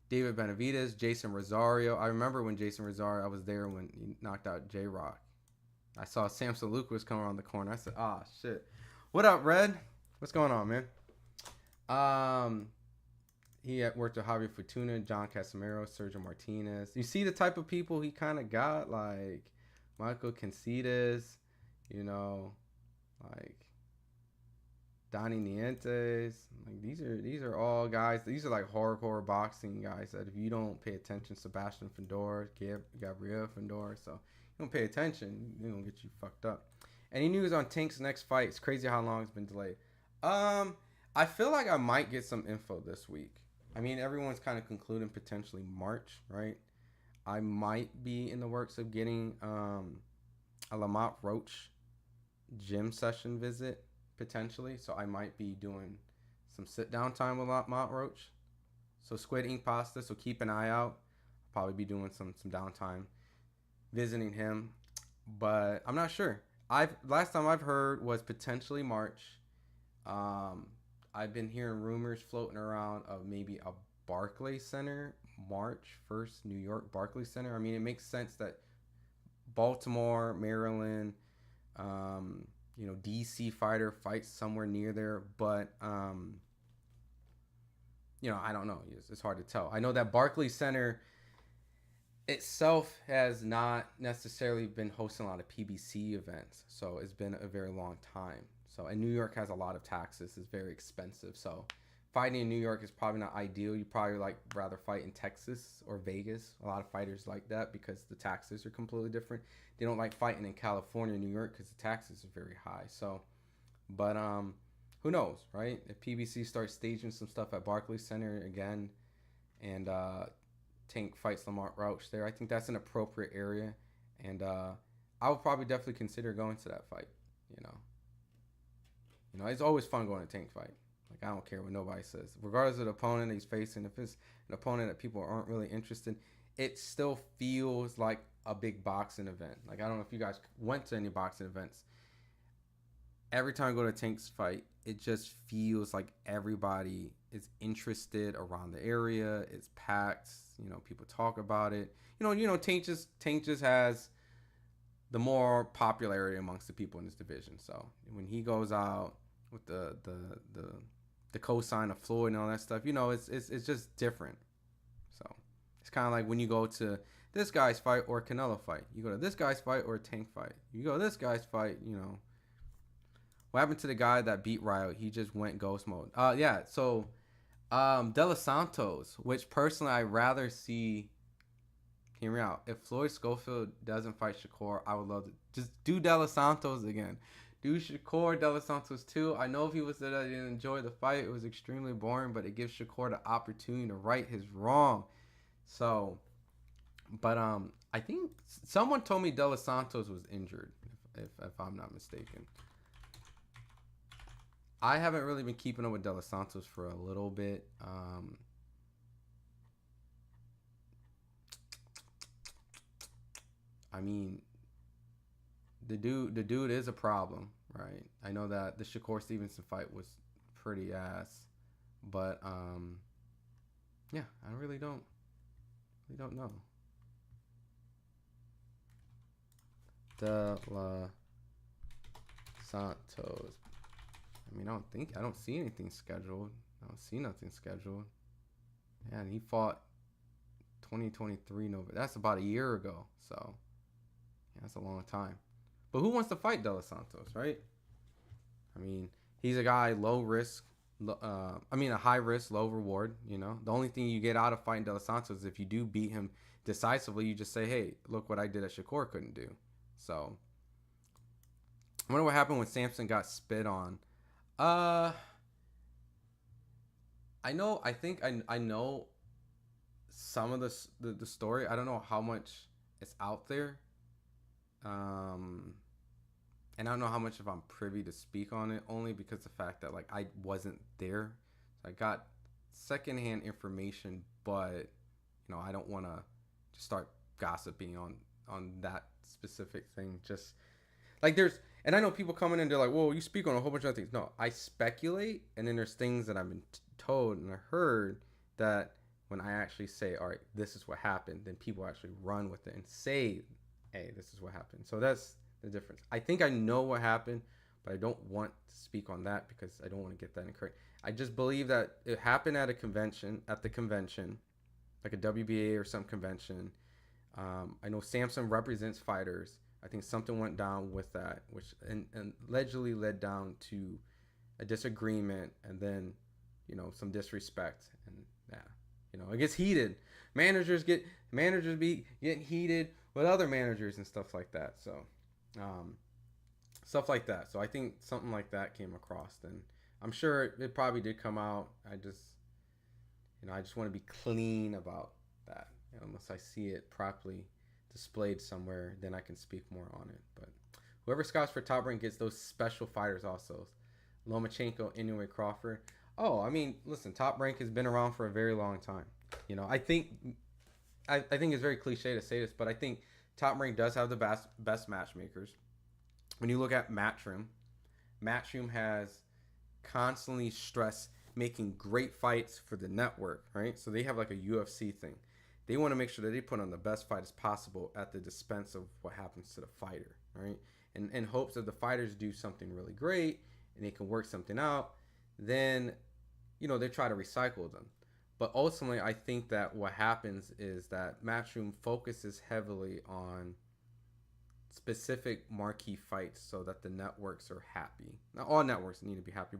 David Benavidez, Jason Rosario. I remember when Jason Rosario, I was there when he knocked out J-Rock. I saw Samson Lukowitz come around the corner. I said, shit. What up, Red? What's going on, man? He had worked with Javier Fortuna, John Casimiro, Sergio Martinez. You see the type of people he kind of got, like Michael Conceitas, like Donnie Nientes. Like these are all guys. These are like hardcore boxing guys that if you don't pay attention, Sebastian Fedor, Gabriel Fedor. So you don't pay attention, they're gonna get you fucked up. Any news on Tank's next fight? It's crazy how long it's been delayed. I feel like I might get some info this week. I mean, everyone's kind of concluding potentially March, right? I might be in the works of getting a Lamont Roach gym session visit potentially. So I might be doing some sit down time with Lamont Roach. So Squid Ink Pasta. So keep an eye out. I'll probably be doing some downtime visiting him, but I'm not sure. Last time I've heard was potentially March. I've been hearing rumors floating around of maybe a Barclays Center, March 1st, New York Barclays Center. I mean, it makes sense that Baltimore, Maryland, DC fighter fights somewhere near there, but I don't know. It's hard to tell. I know that Barclays Center itself has not necessarily been hosting a lot of PBC events, so it's been a very long time. So, and New York has a lot of taxes. It's very expensive. So, fighting in New York is probably not ideal. You probably rather fight in Texas or Vegas. A lot of fighters like that because the taxes are completely different. They don't like fighting in California, New York because the taxes are very high. So, but who knows, right? If PBC starts staging some stuff at Barclays Center again, and Tank fights Lamont Roach there, I think that's an appropriate area, and I would probably definitely consider going to that fight. It's always fun going to Tank fight. Like, I don't care what nobody says. Regardless of the opponent he's facing, if it's an opponent that people aren't really interested, it still feels like a big boxing event. Like, I don't know if you guys went to any boxing events. Every time I go to Tank's fight, it just feels like everybody is interested around the area. It's packed. People talk about it. Tank just has the more popularity amongst the people in this division. So when he goes out with the cosign of Floyd and all that stuff, it's just different. So it's kind of like when you go to this guy's fight or Canelo fight. You go to this guy's fight or a Tank fight. You go to this guy's fight, What happened to the guy that beat Ryo? He just went ghost mode. So De Los Santos, which personally I'd rather see. Hear me out. If Floyd Schofield doesn't fight Shakur, I would love to just do De Los Santos again. Do Shakur De Los Santos too. I know if he was there, I didn't enjoy the fight. It was extremely boring, but it gives Shakur the opportunity to right his wrong. So, but I think someone told me De Los Santos was injured, if I'm not mistaken. I haven't really been keeping up with De Los Santos for a little bit. I mean, the dude is a problem, right? I know that the Shakur Stevenson fight was pretty ass, but yeah, I really don't know. De Los Santos. I mean, I don't see anything scheduled. I don't see nothing scheduled. Yeah, and he fought 2023 November. That's about a year ago. So, yeah, that's a long time. But who wants to fight De Los Santos, right? I mean, he's a guy low risk. A high risk, low reward. The only thing you get out of fighting De Los Santos is if you do beat him decisively, you just say, "Hey, look what I did that Shakur couldn't do." So, I wonder what happened when Samson got spit on. I know some of the story. I don't know how much it's out there. And I don't know how much if I'm privy to speak on it, only because the fact that I wasn't there. So I got secondhand information, but I don't want to just start gossiping on that specific thing. Just and I know people coming in, they're like, "Well, you speak on a whole bunch of things." No, I speculate, and then there's things that I've been told and I heard that when I actually say, "All right, this is what happened," then people actually run with it and say, "Hey, this is what happened." So that's the difference. I think I know what happened, but I don't want to speak on that because I don't want to get that incorrect. I just believe that it happened at the convention, like a WBA or some convention. I know Samson represents fighters. I think something went down with that, which and allegedly led down to a disagreement, and then, you know, some disrespect, and yeah, you know, it gets heated. Managers be getting heated with other managers and stuff like that. So, stuff like that. So I think something like that came across, and I'm sure it probably did come out. I just want to be clean about that. You know, unless I see it properly displayed somewhere, then I can speak more on it. But whoever scouts for Top Rank gets those special fighters also. Lomachenko, Inoue, Crawford. Oh, I mean, listen, Top Rank has been around for a very long time. You know, I think it's very cliche to say this, but I think Top Rank does have the best matchmakers. When you look at Matchroom has constantly stressed making great fights for the network, right? So they have like a UFC thing. They want to make sure that they put on the best fight as possible at the expense of what happens to the fighter, right? And in hopes that the fighters do something really great and they can work something out, then, you know, they try to recycle them. But ultimately, I think that what happens is that Matchroom focuses heavily on specific marquee fights so that the networks are happy. Now, all networks need to be happy,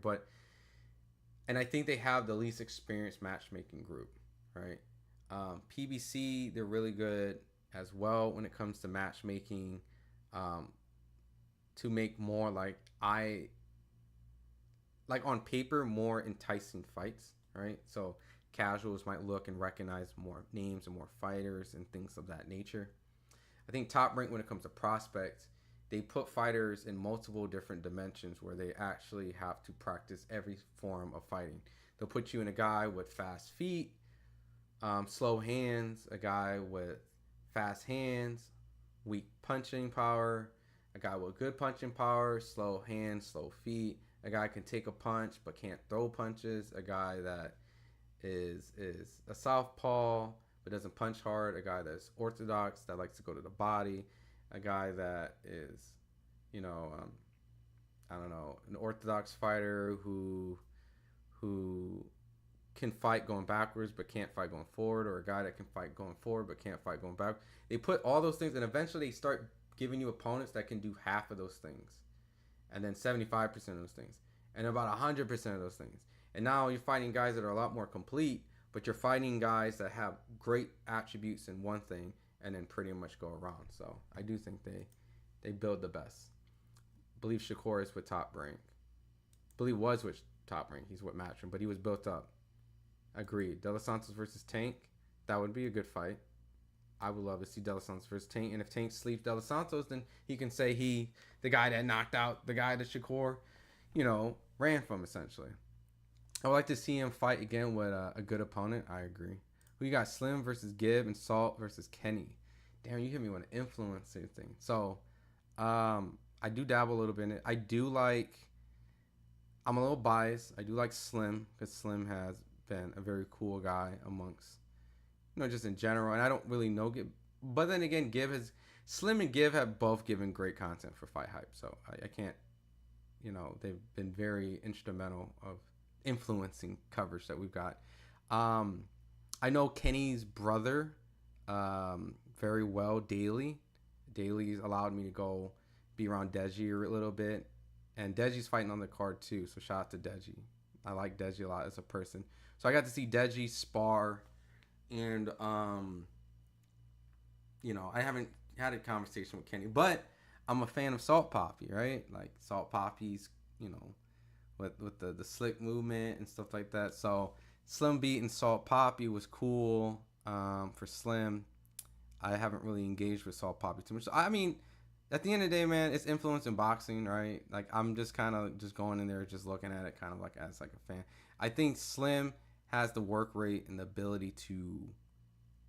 and I think they have the least experienced matchmaking group, right? PBC, they're really good as well when it comes to matchmaking, to make more like on paper, more enticing fights, right? So casuals might look and recognize more names and more fighters and things of that nature. I think Top Rank, when it comes to prospects, they put fighters in multiple different dimensions where they actually have to practice every form of fighting. They'll put you in a guy with fast feet, slow hands, a guy with fast hands, weak punching power, a guy with good punching power, slow hands, slow feet, a guy can take a punch but can't throw punches, a guy that is a southpaw but doesn't punch hard, a guy that's orthodox that likes to go to the body, a guy that is, you know, I don't know, an orthodox fighter who can fight going backwards but can't fight going forward, or a guy that can fight going forward but can't fight going back. They put all those things, and eventually they start giving you opponents that can do half of those things, and then 75% of those things, and about 100% of those things. And now you're fighting guys that are a lot more complete, but you're fighting guys that have great attributes in one thing and then pretty much go around. So I do think they build the best. I believe Shakur is with Top Rank. I believe was with Top Rank. He's with Matchroom, but he was built up. Agreed. De Los Santos versus Tank. That would be a good fight. I would love to see De Los Santos versus Tank. And if Tank sleeps De Los Santos, then he can say the guy that knocked out the guy that Shakur, you know, ran from, essentially. I would like to see him fight again with a good opponent. I agree. Who you got? Slim versus Gibb and Salt versus Kenny. Damn, you hit me with an influencer thing. So, I do dabble a little bit in it. I'm a little biased. I do like Slim because Slim has been a very cool guy amongst, you know, just in general. And I don't really know Gibb. But then again, Slim and Gibb have both given great content for FightHype. So I can't, you know, they've been very instrumental of influencing coverage that we've got. I know Kenny's brother very well, Daly. Daly's allowed me to go be around Deji a little bit. And Deji's fighting on the card too, so shout out to Deji. I like Deji a lot as a person. So I got to see Deji spar, and you know, I haven't had a conversation with Kenny, but I'm a fan of Salt Poppy, right? Like Salt Poppy's, you know, with the slick movement and stuff like that. So Slim beating Salt Poppy was cool for Slim. I haven't really engaged with Salt Poppy too much. So, I mean, at the end of the day, man, it's influence in boxing, right? Like, I'm just kind of just going in there, just looking at it kind of like as like a fan. I think Slim has the work rate and the ability to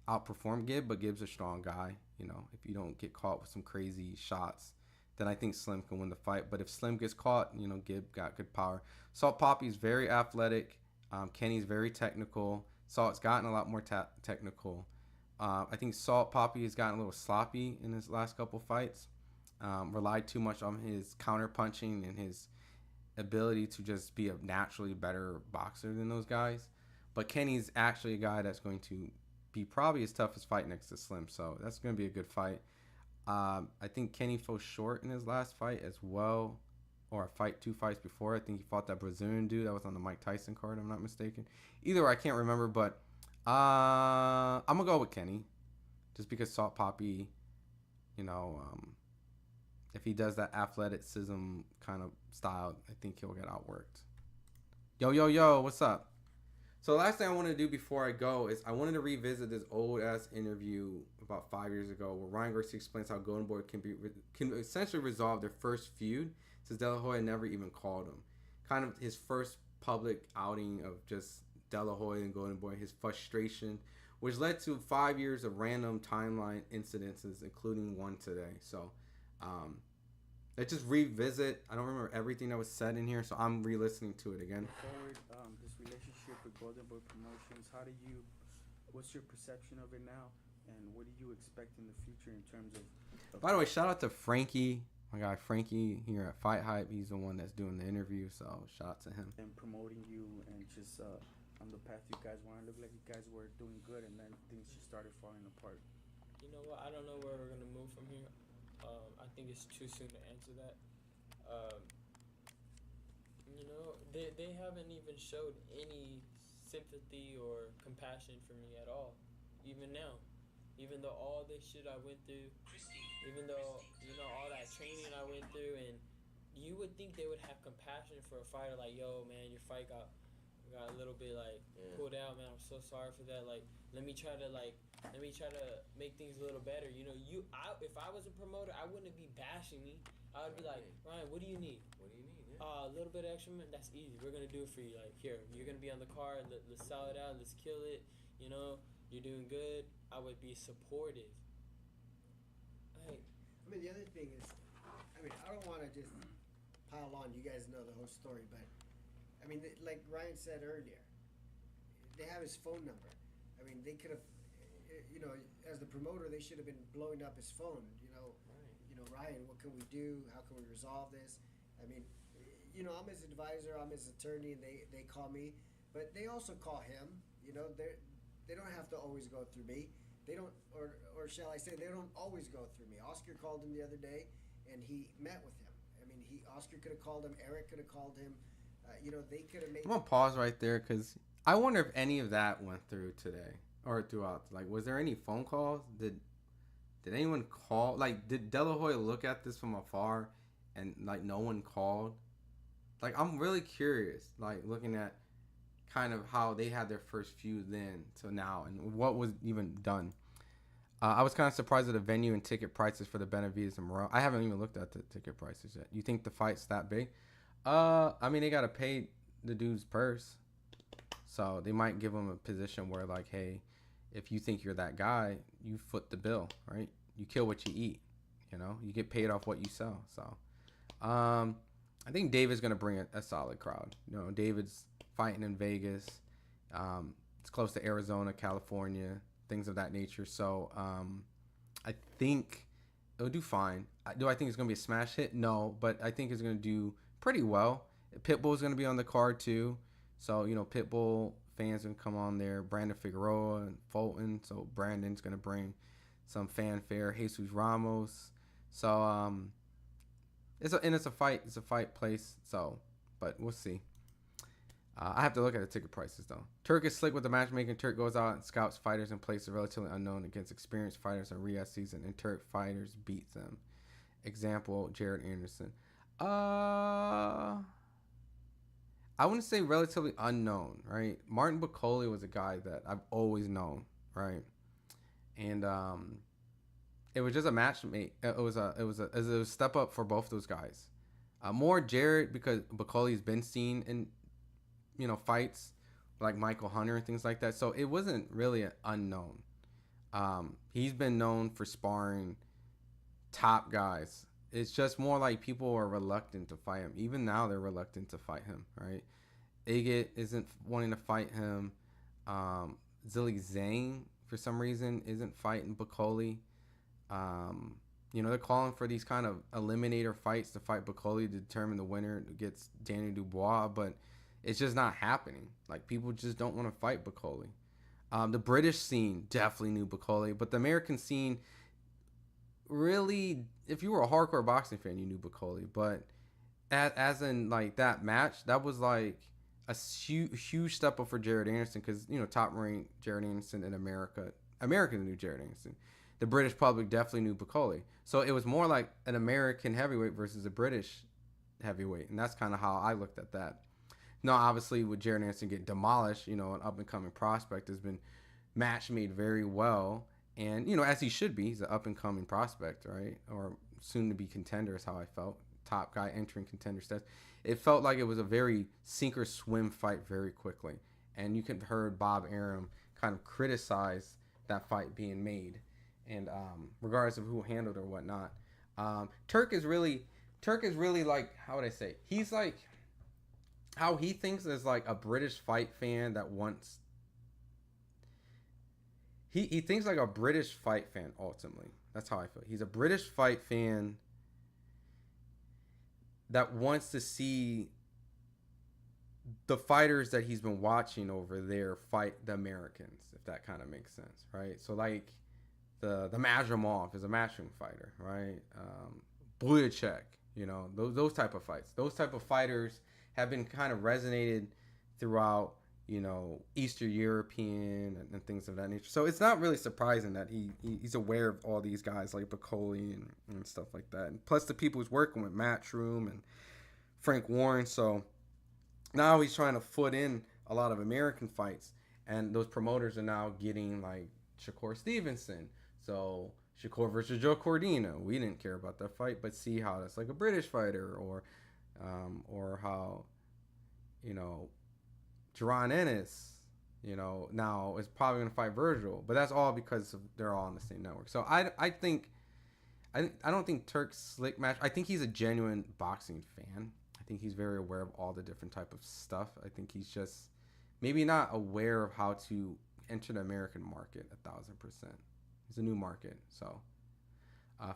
outperform Gibb, but Gibb's a strong guy. You know, if you don't get caught with some crazy shots, then I think Slim can win the fight. But if Slim gets caught, you know, Gibb got good power. Salt Poppy's very athletic. Kenny's very technical. Salt's gotten a lot more technical. I think Salt Poppy has gotten a little sloppy in his last couple fights. Relied too much on his counter punching and his ability to just be a naturally better boxer than those guys. But Kenny's actually a guy that's going to be probably his toughest fight next to Slim. So that's going to be a good fight. I think Kenny fell short in his last fight as well or a fight, 2 fights before. I think he fought that Brazilian dude that was on the Mike Tyson card, if I'm not mistaken. Either way, I can't remember, but I'm going to go with Kenny. Just because Salt Poppy, you know, if he does that athleticism kind of style, I think he'll get outworked. Yo, what's up? So the last thing I want to do before I go is I wanted to revisit this old-ass interview about 5 years ago where Ryan Garcia explains how Golden Boy can essentially resolve their first feud since De La Hoya never even called him. Kind of his first public outing of just De La Hoya and Golden Boy, his frustration, which led to 5 years of random timeline incidences, including one today. So let's just revisit. I don't remember everything that was said in here, so I'm re-listening to it again. Forward, this relationship with Golden Boy Promotions, what's your perception of it now, and what do you expect in the future in terms of By the way, shout out to Frankie, my guy Frankie here at FightHype. He's the one that's doing the interview, so shout out to him. and promoting you and just on the path you guys want. It looked like you guys were doing good, and then things just started falling apart. You know what? I don't know where we're gonna move from here. I think it's too soon to answer that. You know, they haven't even showed any sympathy or compassion for me at all. Even now, even though all this shit I went through, even though all that training I went through, and you would think they would have compassion for a fighter like, yo, man, your fight got a little bit pulled out, man. I'm so sorry for that. Like, let me try to make things a little better. You know, if I was a promoter, I wouldn't be bashing me. I would be like, Ryan, what do you need? What do you need? Yeah. A little bit extra, man. That's easy. We're gonna do it for you. Like, here, you're gonna be on the card. Let's sell it out. Let's kill it. You know, you're doing good. I would be supportive. Like, I mean, the other thing is, I don't want to just pile on. You guys know the whole story, but I mean, like Ryan said earlier, they have his phone number. I mean, they could have, as the promoter, they should have been blowing up his phone. Ryan, what can we do? How can we resolve this? I mean, I'm his advisor, I'm his attorney, and they call me, but they also call him. They don't have to always go through me. They don't, or shall I say, they don't always go through me. Oscar called him the other day, and he met with him. I mean, Oscar could have called him. Eric could have called him. They could have made. I'm gonna pause right there because I wonder if any of that went through today or throughout. Like, was there any phone calls? Did anyone call? Like, did De La Hoya look at this from afar and like no one called? Like, I'm really curious. Like, looking at kind of how they had their first feud then to now and what was even done. I was kind of surprised at the venue and ticket prices for the Benavides and Morel. I haven't even looked at the ticket prices yet. You think the fight's that big? I mean, they gotta pay the dude's purse, so they might give him a position where, like, hey, if you think you're that guy, you foot the bill, right? You kill what you eat, you get paid off what you sell. So, I think David's gonna bring a solid crowd. David's fighting in Vegas. It's close to Arizona, California, things of that nature. So, I think it'll do fine. Do I think it's gonna be a smash hit? No, but I think it's gonna do pretty well. Pitbull's gonna be on the card too, so Pitbull fans can come on there. Brandon Figueroa and Fulton, so Brandon's gonna bring some fanfare. Jesus Ramos, so it's a fight place. So, but we'll see. I have to look at the ticket prices though. Turk is slick with the matchmaking. Turk goes out and scouts fighters in places relatively unknown against experienced fighters in Riyadh season, and Turk fighters beat them. Example: Jared Anderson. I wouldn't say relatively unknown, right? Martin Bacoli was a guy that I've always known, right? And it was just a matchmate. It was a step up for both those guys. More Jared because Bacoli's been seen in fights like Michael Hunter and things like that. So it wasn't really an unknown. He's been known for sparring top guys. It's just more like people are reluctant to fight him. Even now, they're reluctant to fight him, right? Agate isn't wanting to fight him. Zilly Zhang, for some reason, isn't fighting Bacoli. They're calling for these kind of eliminator fights to fight Bacoli to determine the winner against Daniel Dubois, but it's just not happening. Like, people just don't want to fight Bacoli. The British scene definitely knew Bacoli, but the American scene really, if you were a hardcore boxing fan, you knew Bacoli, but as in like that match, that was like a huge step up for Jared Anderson because top ranked Jared Anderson in America. Americans knew Jared Anderson. The British public definitely knew Bacoli. So it was more like an American heavyweight versus a British heavyweight, and that's kind of how I looked at that. Now, obviously, with Jared Anderson get demolished, an up and coming prospect has been match made very well, and as he should be. He's an up and coming prospect, right, or soon to be contender is how I felt. Top guy entering contender status. It felt like it was a very sink or swim fight very quickly, and you could have heard Bob Arum kind of criticize that fight being made, and regardless of who handled or whatnot. Turk is really like, how would I say? He's like how he thinks is like a British fight fan that wants. He thinks like a British fight fan ultimately. That's how I feel. He's a British fight fan that wants to see the fighters that he's been watching over there fight the Americans, if that kind of makes sense, right? So like the Mazurmov is a matchroom fighter, right? Buyachek, those type of fights. Those type of fighters have been kind of resonated throughout, Eastern European and things of that nature. So it's not really surprising that he's aware of all these guys like Bacoli and stuff like that. And plus the people he's working with, Matchroom and Frank Warren. So now he's trying to foot in a lot of American fights. And those promoters are now getting like Shakur Stevenson. So Shakur versus Joe Cordina. We didn't care about that fight, but see how that's like a British fighter, or how, Jaron Ennis, now is probably going to fight Virgil, but that's all because they're all on the same network. So I don't think Turk's slick match. I think he's a genuine boxing fan. I think he's very aware of all the different type of stuff. I think he's just maybe not aware of how to enter the American market 1,000%. It's a new market. So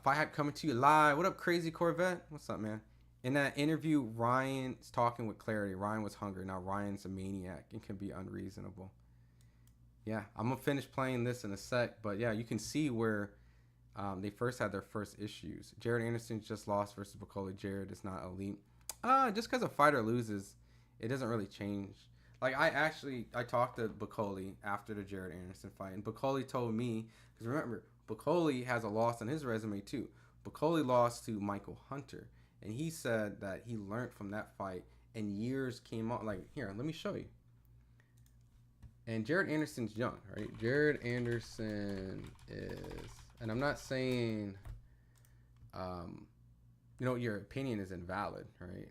FightHype coming to you live. What up, Crazy Corvette? What's up, man? In that interview, Ryan's talking with clarity. Ryan was hungry. Now Ryan's a maniac and can be unreasonable. Yeah, I'm going to finish playing this in a sec. But yeah, you can see where they first had their first issues. Jared Anderson just lost versus Bacoli. Jared is not elite. Just because a fighter loses, it doesn't really change. Like, I talked to Bacoli after the Jared Anderson fight. And Bacoli told me, because remember, Bacoli has a loss on his resume too. Bacoli lost to Michael Hunter. And he said that he learned from that fight and years came on. Like, here, let me show you. And Jared Anderson's young, right? Jared Anderson is, and I'm not saying, your opinion is invalid, right?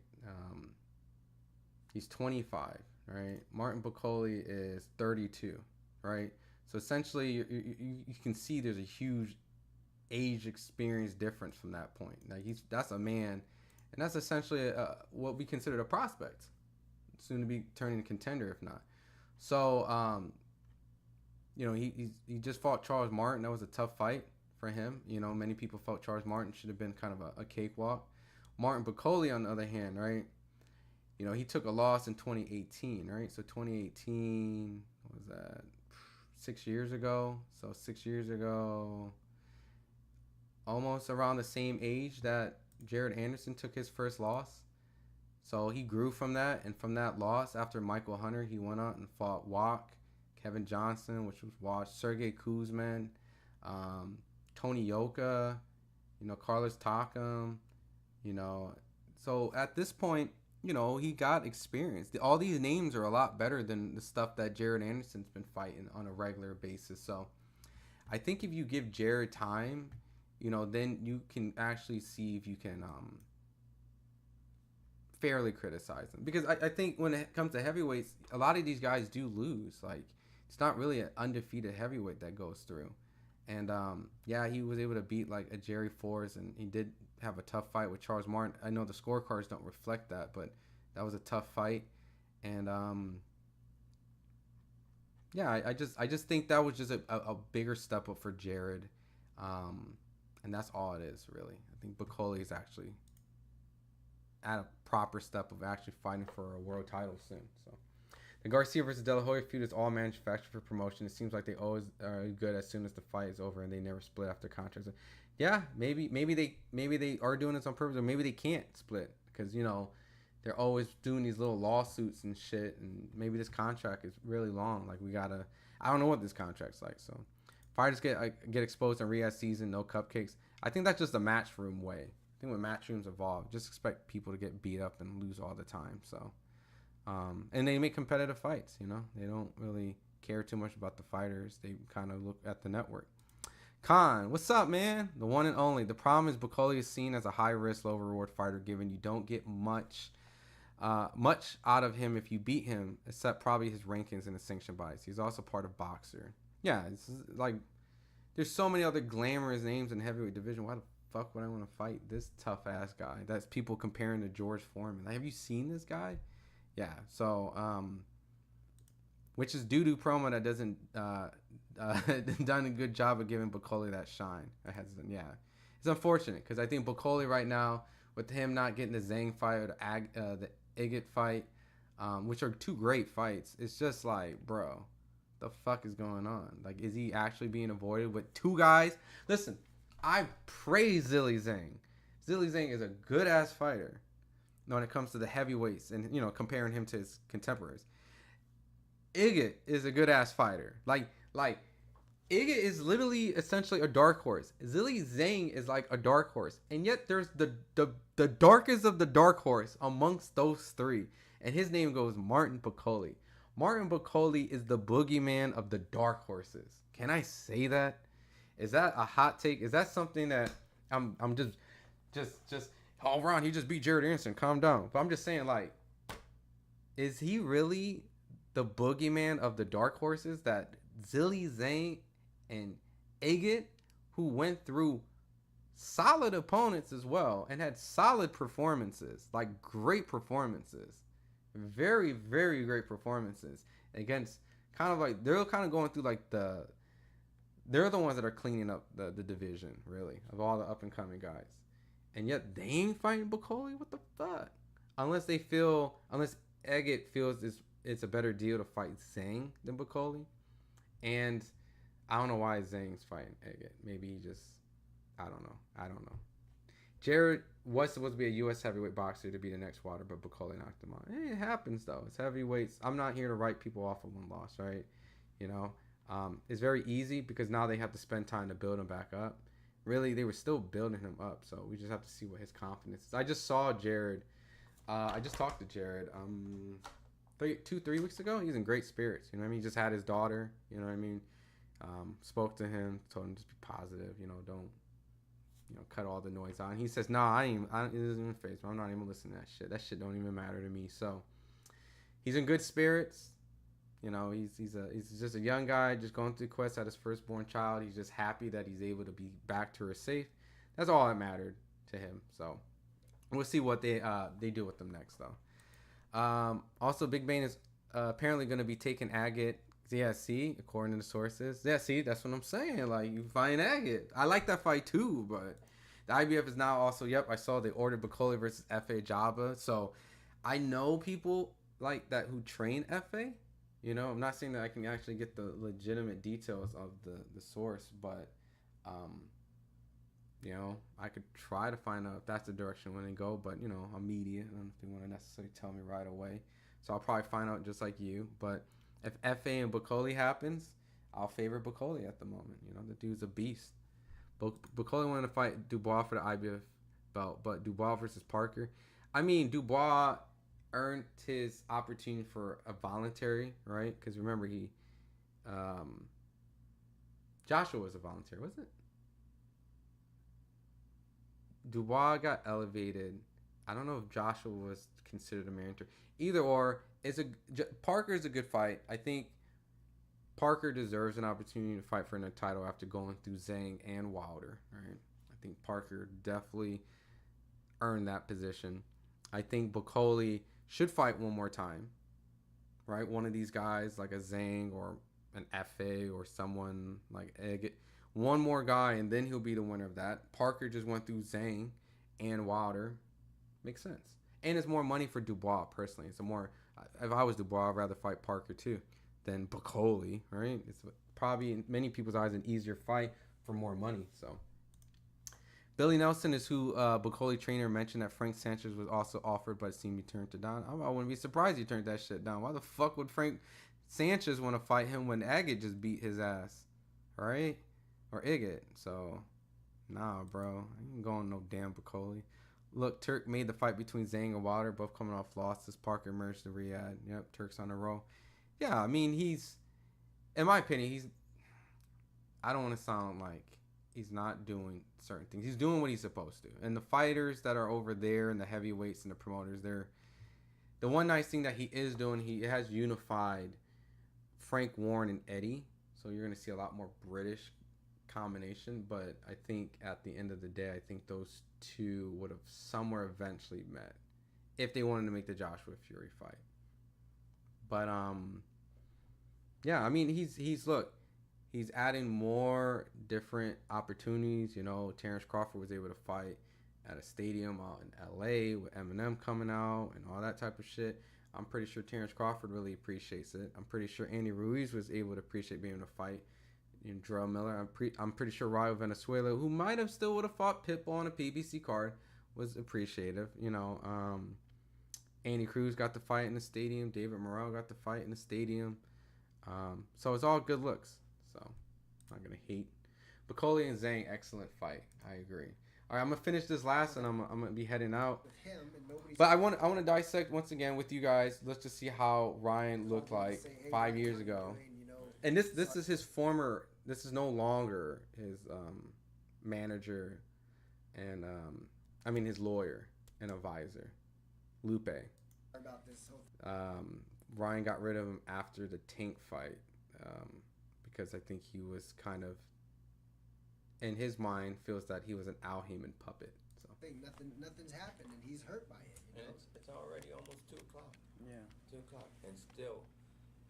He's 25, right? Martin Bacoli is 32, right? So essentially, you can see there's a huge age experience difference from that point. Like that's a man. And that's essentially what we consider a prospect, soon to be turning a contender, if not. So, he just fought Charles Martin. That was a tough fight for him. Many people felt Charles Martin should have been kind of a cakewalk. Martin Bacoli, on the other hand, right? He took a loss in 2018, right? So 2018, what was that? 6 years ago. So 6 years ago, almost around the same age that Jared Anderson took his first loss. So he grew from that, and from that loss, after Michael Hunter, he went out and fought Wok, Kevin Johnson, which was Wash, Sergey Kuzman, Tony Yoka, Carlos Takam, So at this point, he got experience. All these names are a lot better than the stuff that Jared Anderson's been fighting on a regular basis. So I think if you give Jared time, then you can actually see if you can fairly criticize them. Because I think when it comes to heavyweights, a lot of these guys do lose. Like, it's not really an undefeated heavyweight that goes through. And, he was able to beat, like, a Jerry Forrest, and he did have a tough fight with Charles Martin. I know the scorecards don't reflect that, but that was a tough fight. And, I just think that was just a bigger step up for Jared. And that's all it is, really. I think Bacoli is actually at a proper step of actually fighting for a world title soon. So the Garcia versus De La Hoya feud is all manufactured for promotion. It seems like they always are good as soon as the fight is over, and they never split after contracts. Yeah, maybe they are doing this on purpose, or maybe they can't split because, you know, they're always doing these little lawsuits and shit, and maybe this contract is really long. Like, I don't know what this contract's like. So fighters get exposed in Riyadh season, no cupcakes. I think that's just a matchroom way. I think when matchrooms evolve, just expect people to get beat up and lose all the time. So, and they make competitive fights, you know. They don't really care too much about the fighters. They kind of look at the network. Khan, what's up, man? The one and only. The problem is Bucoli is seen as a high-risk, low-reward fighter, given you don't get much out of him if you beat him, except probably his rankings and his sanction bias. He's also part of Boxer. Yeah, it's like there's so many other glamorous names in heavyweight division. Why the fuck would I want to fight this tough-ass guy? That's people comparing to George Foreman. Like, have you seen this guy? Yeah, so, which is doo-doo promo that doesn't done a good job of giving Bucoli that shine. Yeah, it's unfortunate because I think Bucoli right now, with him not getting the Zhang fight or the Igit fight, which are two great fights, it's just like, bro, the fuck is going on? Like, is he actually being avoided with two guys? Listen, I praise Zhilei Zhang. Zhilei Zhang is a good ass fighter when it comes to the heavyweights, and, you know, comparing him to his contemporaries. Igit is a good ass fighter. Like Igit is literally essentially a dark horse. Zhilei Zhang is like a dark horse, and yet there's the darkest of the dark horse amongst those three, and his name goes Martin Bucoli. Martin Bucoli is the boogeyman of the dark horses. Can I say that? Is that a hot take? Is that something that I'm just oh, Ron, he just beat Jared Anderson. Calm down. But I'm just saying, like, is he really the boogeyman of the dark horses that Zhilei Zhang and Igit, who went through solid opponents as well and had solid performances, like great performances, very, very great performances against kind of like, they're kind of going through like they're the ones that are cleaning up the division, really, of all the up and coming guys. And yet they ain't fighting Bucoli? What the fuck? Unless Igit feels it's a better deal to fight Zhang than Bucoli. And I don't know why Zhang's fighting Igit. Maybe he just, I don't know. Jared was supposed to be a U.S. heavyweight boxer to be the next Wilder, but Bucoli knocked him out. It happens, though. It's heavyweights. I'm not here to write people off of one loss, right? You know, it's very easy because now they have to spend time to build him back up. Really, they were still building him up, so we just have to see what his confidence is. I just saw Jared. I just talked to Jared 3 weeks ago. He's in great spirits. You know what I mean? He just had his daughter. You know what I mean? Spoke to him, told him just be positive. You know, don't, you know, cut all the noise out. And he says, "No, it doesn't even faze me. I'm not even listening to that shit. That shit don't even matter to me." So he's in good spirits. You know, he's just a young guy just going through quests at his firstborn child. He's just happy that he's able to be back to her safe. That's all that mattered to him. So we'll see what they do with them next, though. Also, Big Bane is apparently going to be taking Agate. Yeah, see, according to the sources. Yeah, see, that's what I'm saying. Like, you fight Agate. I like that fight too, but the IBF is now also, yep, I saw they ordered Bucoli versus F.A. Jabba. So I know people like that who train F.A. You know, I'm not saying that I can actually get the legitimate details of the source, but, you know, I could try to find out if that's the direction when they go, but, you know, I'm media. I don't know if they want to necessarily tell me right away. So I'll probably find out just like you. But if FA and Bucoli happens, I'll favor Bucoli at the moment. You know, the dude's a beast. Bucoli wanted to fight Dubois for the IBF belt, but Dubois versus Parker. I mean, Dubois earned his opportunity for a voluntary, right? Because remember, Joshua was a voluntary, wasn't it? Dubois got elevated. I don't know if Joshua was considered a mandatory. Either or, Parker's a good fight. I think Parker deserves an opportunity to fight for a title after going through Zhang and Wilder, right? I think Parker definitely earned that position. I think Bucoli should fight one more time, right? One of these guys, like a Zhang or an FA or someone like Egg. One more guy, and then he'll be the winner of that. Parker just went through Zhang and Wilder. Makes sense. And it's more money for Dubois, personally. It's a more, if I was Dubois, I'd rather fight Parker, too, than Bucoli, right? It's probably, in many people's eyes, an easier fight for more money, so. Billy Nelson is who Bacoli trainer mentioned that Frank Sanchez was also offered, but it seemed he turned it down. I wouldn't be surprised he turned that shit down. Why the fuck would Frank Sanchez want to fight him when Agate just beat his ass, right? Or Igit. So, nah, bro. I ain't going no damn Bacoli. Look, Turk made the fight between Zhang and Wilder, both coming off losses. Parker emerged to Riyadh. Yep, Turk's on a roll. Yeah, I mean, in my opinion, I don't want to sound like he's not doing certain things. He's doing what he's supposed to. And the fighters that are over there and the heavyweights and the promoters, the one nice thing that he is doing, he has unified Frank Warren and Eddie. So you're going to see a lot more British combination. But I think at the end of the day, I think those two would have somewhere eventually met if they wanted to make the Joshua Fury fight. But, yeah, I mean, he's adding more different opportunities. You know, Terrence Crawford was able to fight at a stadium out in LA with Eminem coming out and all that type of shit. I'm pretty sure Terrence Crawford really appreciates it. I'm pretty sure Andy Ruiz was able to appreciate being able to fight. You know, Jarrell Miller. I'm pretty sure Rayo Venezuela, who might have still would have fought Pitbull on a PBC card, was appreciative. You know, Andy Cruz got the fight in the stadium. David Morrell got the fight in the stadium. So it's all good looks. So I'm not gonna hate. Bacoli and Zhang, excellent fight. I agree. All right, I'm gonna finish this last, and I'm gonna be heading out. But I want to dissect once again with you guys. Let's just see how Ryan looked like 5 years ago. And this is his former. This is no longer his manager, and his lawyer and advisor, Lupe. Ryan got rid of him after the Tank fight because I think he was kind of, in his mind, feels that he was an Al Heyman puppet. So Nothing's happened, and he's hurt by it. You know? It's already almost 2:00. Yeah. 2:00, and still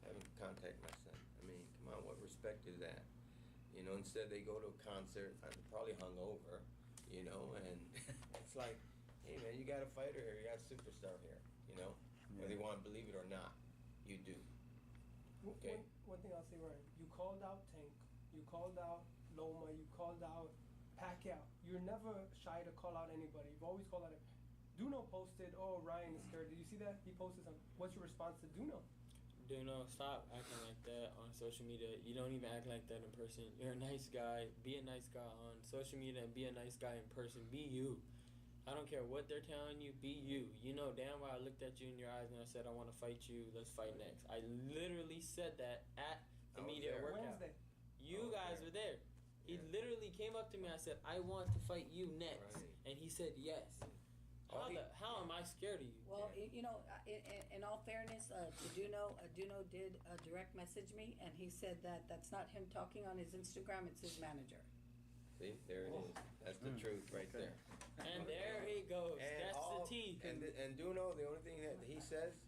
haven't contacted my son. I mean, come on, what respect is that? You know, instead they go to a concert, I'm probably hungover, you know, and it's like, hey man, you got a fighter here, you got a superstar here, you know, whether you want to believe it or not, you do. Okay. One thing I'll say, Ryan, you called out Tank, you called out Loma, you called out Pacquiao. You're never shy to call out anybody. You've always called out it. Duno posted, oh, Ryan is scared. Did you see that? He posted something. What's your response to Duno? Duno, stop acting like that on social media. You don't even act like that in person. You're a nice guy. Be a nice guy on social media and be a nice guy in person. Be you. I don't care what they're telling you. Be you. You know damn well I looked at you in your eyes and I said, I want to fight you. Let's fight next. I literally said that at the media workout. Wednesday. You guys were there. He literally came up to me. I said, I want to fight you next. Right. And he said, yes. How am I scared of you? Well, you know, in all fairness, to Duno did direct message me, and he said that that's not him talking on his Instagram, it's his manager. See, there it is. That's the truth right there. And there he goes. And That's the T. And Duno, the only thing that he says,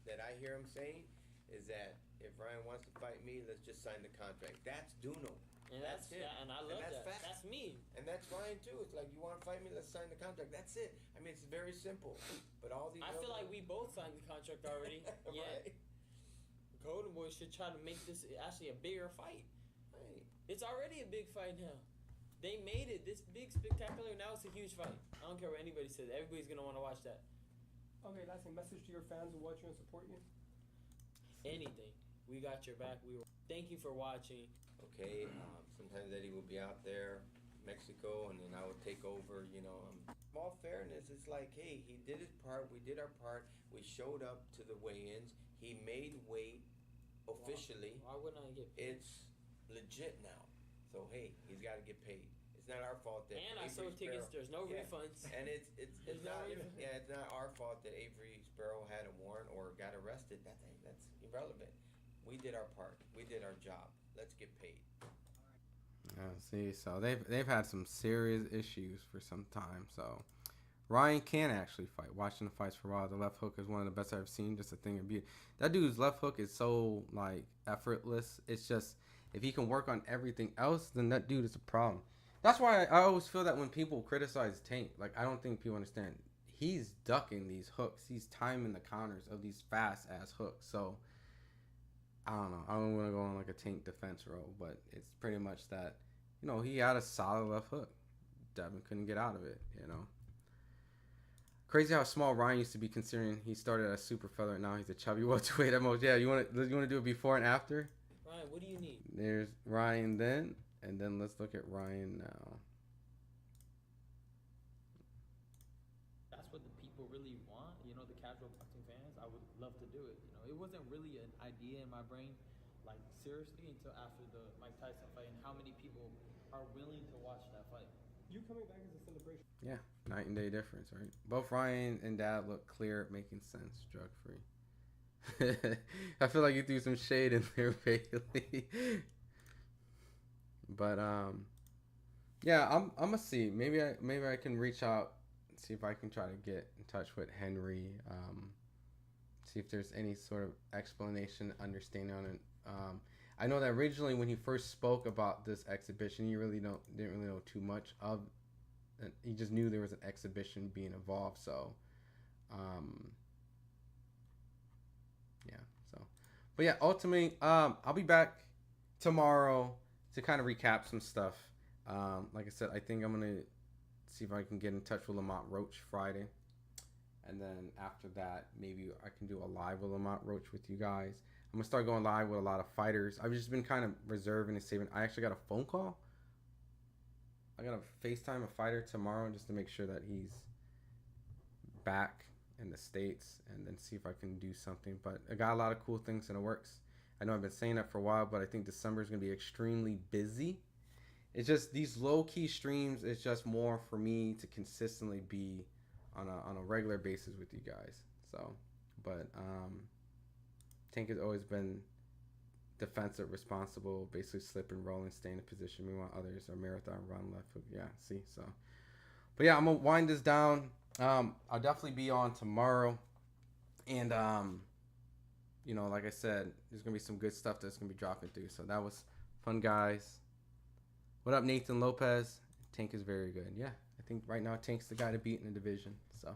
that I hear him saying, is that if Ryan wants to fight me, let's just sign the contract. That's Duno. And that's it. And I love that. Fact. That's me. And that's Ryan too. It's like, you want to fight me, let's sign the contract. That's it. I mean, it's very simple. But all these I feel like we both signed the contract already. Right. Golden Boy should try to make this actually a bigger fight. Right. It's already a big fight now. They made it this big, spectacular. Now it's a huge fight. I don't care what anybody says. Everybody's going to want to watch that. Okay, last thing, message to your fans who watch you and support you. Anything. We got your back. Thank you for watching. Okay, sometimes Eddie will be out there, Mexico, and then I would take over, you know. In all fairness, it's like, hey, he did his part, we did our part, we showed up to the weigh-ins, he made weight officially. Why wouldn't I get paid? It's legit now. So, hey, he's got to get paid. It's not our fault that And I Avery sold tickets, Sparrow, there's no refunds. And it's There's no not refund. it's not our fault that Avery Sparrow had a warrant or got arrested. That's irrelevant. We did our part. We did our job. Let's get paid. see, so they've had some serious issues for some time. So Ryan can actually fight. Watching the fights for a while, the left hook is one of the best I've seen. Just a thing of beauty. That dude's left hook is so like effortless. It's just if he can work on everything else, then that dude is a problem. That's why I always feel that when people criticize Tank, like I don't think people understand. He's ducking these hooks. He's timing the counters of these fast ass hooks. So I don't know. I don't want to go on like a Tank defense role, but it's pretty much that, you know, he had a solid left hook. Devin couldn't get out of it, you know. Crazy how small Ryan used to be, considering he started as super featherweight. Now he's a chubby welterweight at most. Yeah, you want to do it before and after? Ryan, what do you need? There's Ryan then, and then let's look at Ryan now. That's what the people really want, you know, the casual boxing fans. I would love to do it. You know, it wasn't really an idea in my brain, like seriously, until after the Mike Tyson fight and how many people are willing to watch that fight. You coming back as a celebration. Yeah, night and day difference, right? Both Ryan and Dad look clear, making sense, drug free. I feel like you threw some shade in there, Bailey. But yeah, I'm gonna see. Maybe I can reach out, see if I can try to get in touch with Henry. See if there's any sort of explanation, understanding on it. I know that originally when he first spoke about this exhibition, he didn't really know too much of. He just knew there was an exhibition being involved. So, yeah. So, but yeah, ultimately, I'll be back tomorrow to kind of recap some stuff. Like I said, I think I'm gonna see if I can get in touch with Lamont Roach Friday, and then after that, maybe I can do a live with Lamont Roach with you guys. I'm gonna start going live with a lot of fighters. I've just been kind of reserving and saving. I actually got a phone call. I gotta FaceTime a fighter tomorrow just to make sure that he's back in the States, and then see if I can do something. But I got a lot of cool things in the works. I know I've been saying that for a while, but I think December is gonna be extremely busy. It's just these low-key streams. It's just more for me to consistently be on a regular basis with you guys. So, but Tank has always been defensive, responsible, basically slipping, rolling, staying in position. Meanwhile, others are marathon run left hook. Yeah, see. So, but yeah, I'm gonna wind this down. I'll definitely be on tomorrow, and you know, like I said, there's gonna be some good stuff that's gonna be dropping through. So that was fun, guys. What up, Nathan Lopez? Tank is very good. Yeah, I think right now Tank's the guy to beat in the division. So,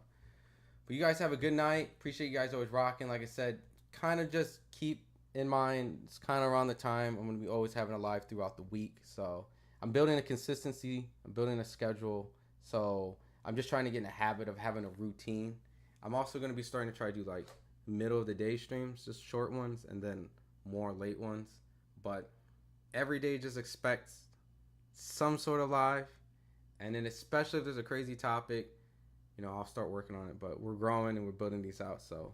but you guys have a good night. Appreciate you guys always rocking. Like I said, kind of just keep in mind, it's kind of around the time I'm going to be always having a live throughout the week. So I'm building a consistency. I'm building a schedule. So I'm just trying to get in the habit of having a routine. I'm also going to be starting to try to do like middle of the day streams, just short ones, and then more late ones. But every day just expect some sort of live. And then especially if there's a crazy topic, you know, I'll start working on it. But we're growing and we're building these out. So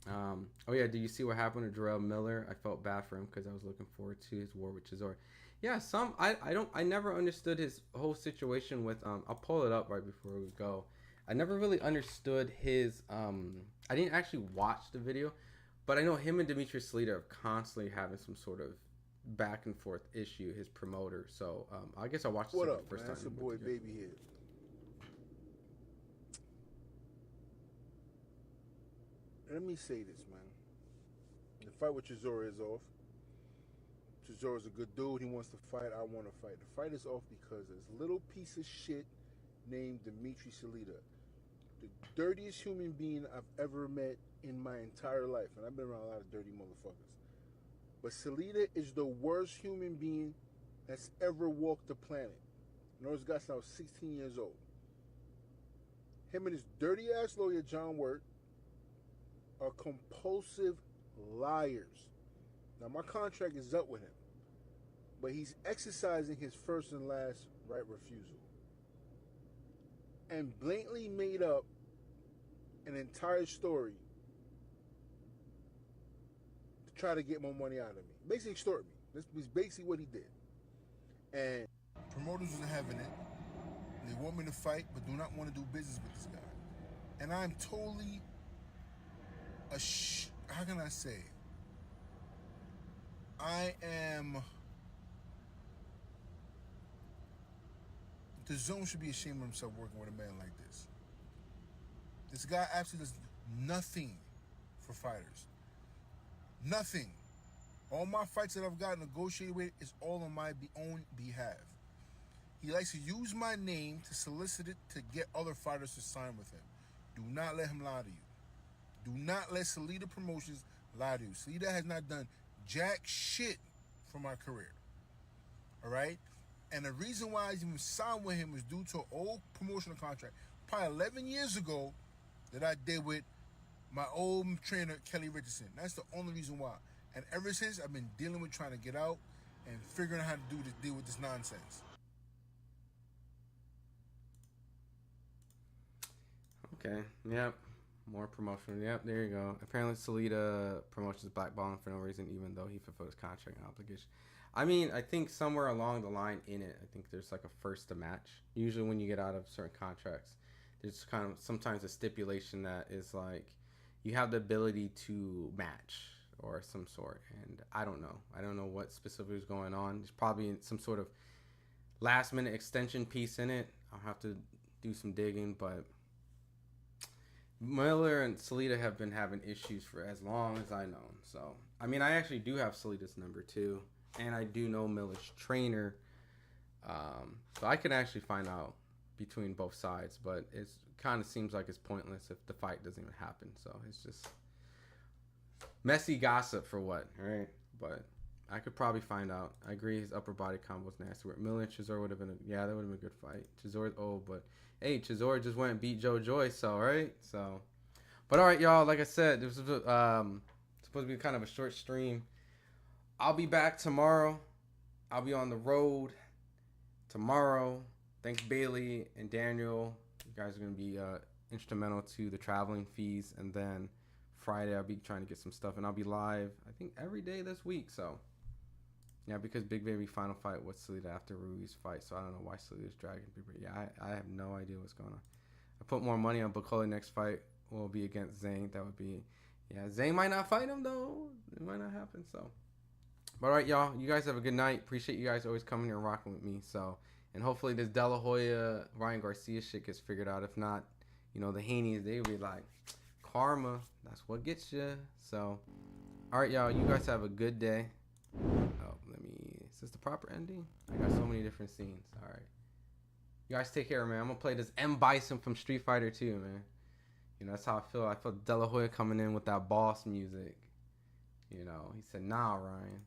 oh yeah, do you see what happened to Jarrell Miller? I felt bad for him because I was looking forward to his war with Chisora. Yeah, I never understood his whole situation with I'll pull it up right before we go. I never really understood his I didn't actually watch the video, but I know him and Demetrius Salita are constantly having some sort of back and forth issue, his promoter. So I guess I watched this the first time. That's your boy Baby here. Let me say this, man. The fight with Chisora is off. Chisora's a good dude. He wants to fight. I want to fight. The fight is off because this little piece of shit named Dimitri Salita, the dirtiest human being I've ever met in my entire life. And I've been around a lot of dirty motherfuckers. But Salita is the worst human being that's ever walked the planet. You know, this guy's now 16 years old. Him and his dirty-ass lawyer, John Wirt, are compulsive liars. Now, my contract is up with him, but he's exercising his first and last right refusal and blatantly made up an entire story to try to get more money out of me. Basically extort me. This was basically what he did. And promoters are having it. They want me to fight, but do not want to do business with this guy. And I'm totally how can I say? I am. The Zone should be ashamed of himself working with a man like this. This guy absolutely does nothing for fighters. Nothing. All my fights that I've got negotiated with is all on my own behalf. He likes to use my name to solicit it to get other fighters to sign with him. Do not let him lie to you. Do not let Salita Promotions lie to you. Salita has not done jack shit for my career. All right? And the reason why I even signed with him was due to an old promotional contract, probably 11 years ago, that I did with my old trainer, Kelly Richardson. That's the only reason why. And ever since, I've been dealing with trying to get out and figuring out how to deal with this nonsense. Okay, yep. More promotion. Yep, there you go. Apparently, Salida Promotions blackballing for no reason, even though he fulfilled his contract obligation. I mean, I think somewhere along the line in it, I think there's like a first to match. Usually when you get out of certain contracts, there's kind of sometimes a stipulation that is like you have the ability to match or some sort. And I don't know. I don't know what specifically is going on. There's probably some sort of last minute extension piece in it. I'll have to do some digging, but Miller and Salida have been having issues for as long as I know. So, I mean, I actually do have Salida's number too. And I do know Miller's trainer. So I can actually find out between both sides. But it kind of seems like it's pointless if the fight doesn't even happen. So it's just messy gossip for what, right? But I could probably find out. I agree his upper body combo's nasty. Miller and Chisora would have been, that would have been a good fight. Chisora's old, but hey, Chisora just went and beat Joe Joyce, so, right? So, but all right, y'all, like I said, this was supposed to be kind of a short stream. I'll be back tomorrow. I'll be on the road tomorrow. Thanks, Bailey and Daniel. You guys are going to be instrumental to the traveling fees. And then Friday, I'll be trying to get some stuff. And I'll be live, I think, every day this week. So, yeah, because Big Baby final fight was Salida after Rui's fight. So, I don't know why Salida's dragging Big Baby. Yeah, I have no idea what's going on. I put more money on Bukola next fight. Will be against Zane. That would be, Zane might not fight him, though. It might not happen, so. But all right, y'all. You guys have a good night. Appreciate you guys always coming here and rocking with me. So, and hopefully this De La Hoya, Ryan Garcia shit gets figured out. If not, the Haneys, they'll be like, karma. That's what gets you. So, all right, y'all. You guys have a good day. Oh, is this the proper ending? I got so many different scenes. All right. You guys take care, man. I'm going to play this M. Bison from Street Fighter 2, man. That's how I feel. I feel De La Hoya coming in with that boss music. He said, nah, Ryan.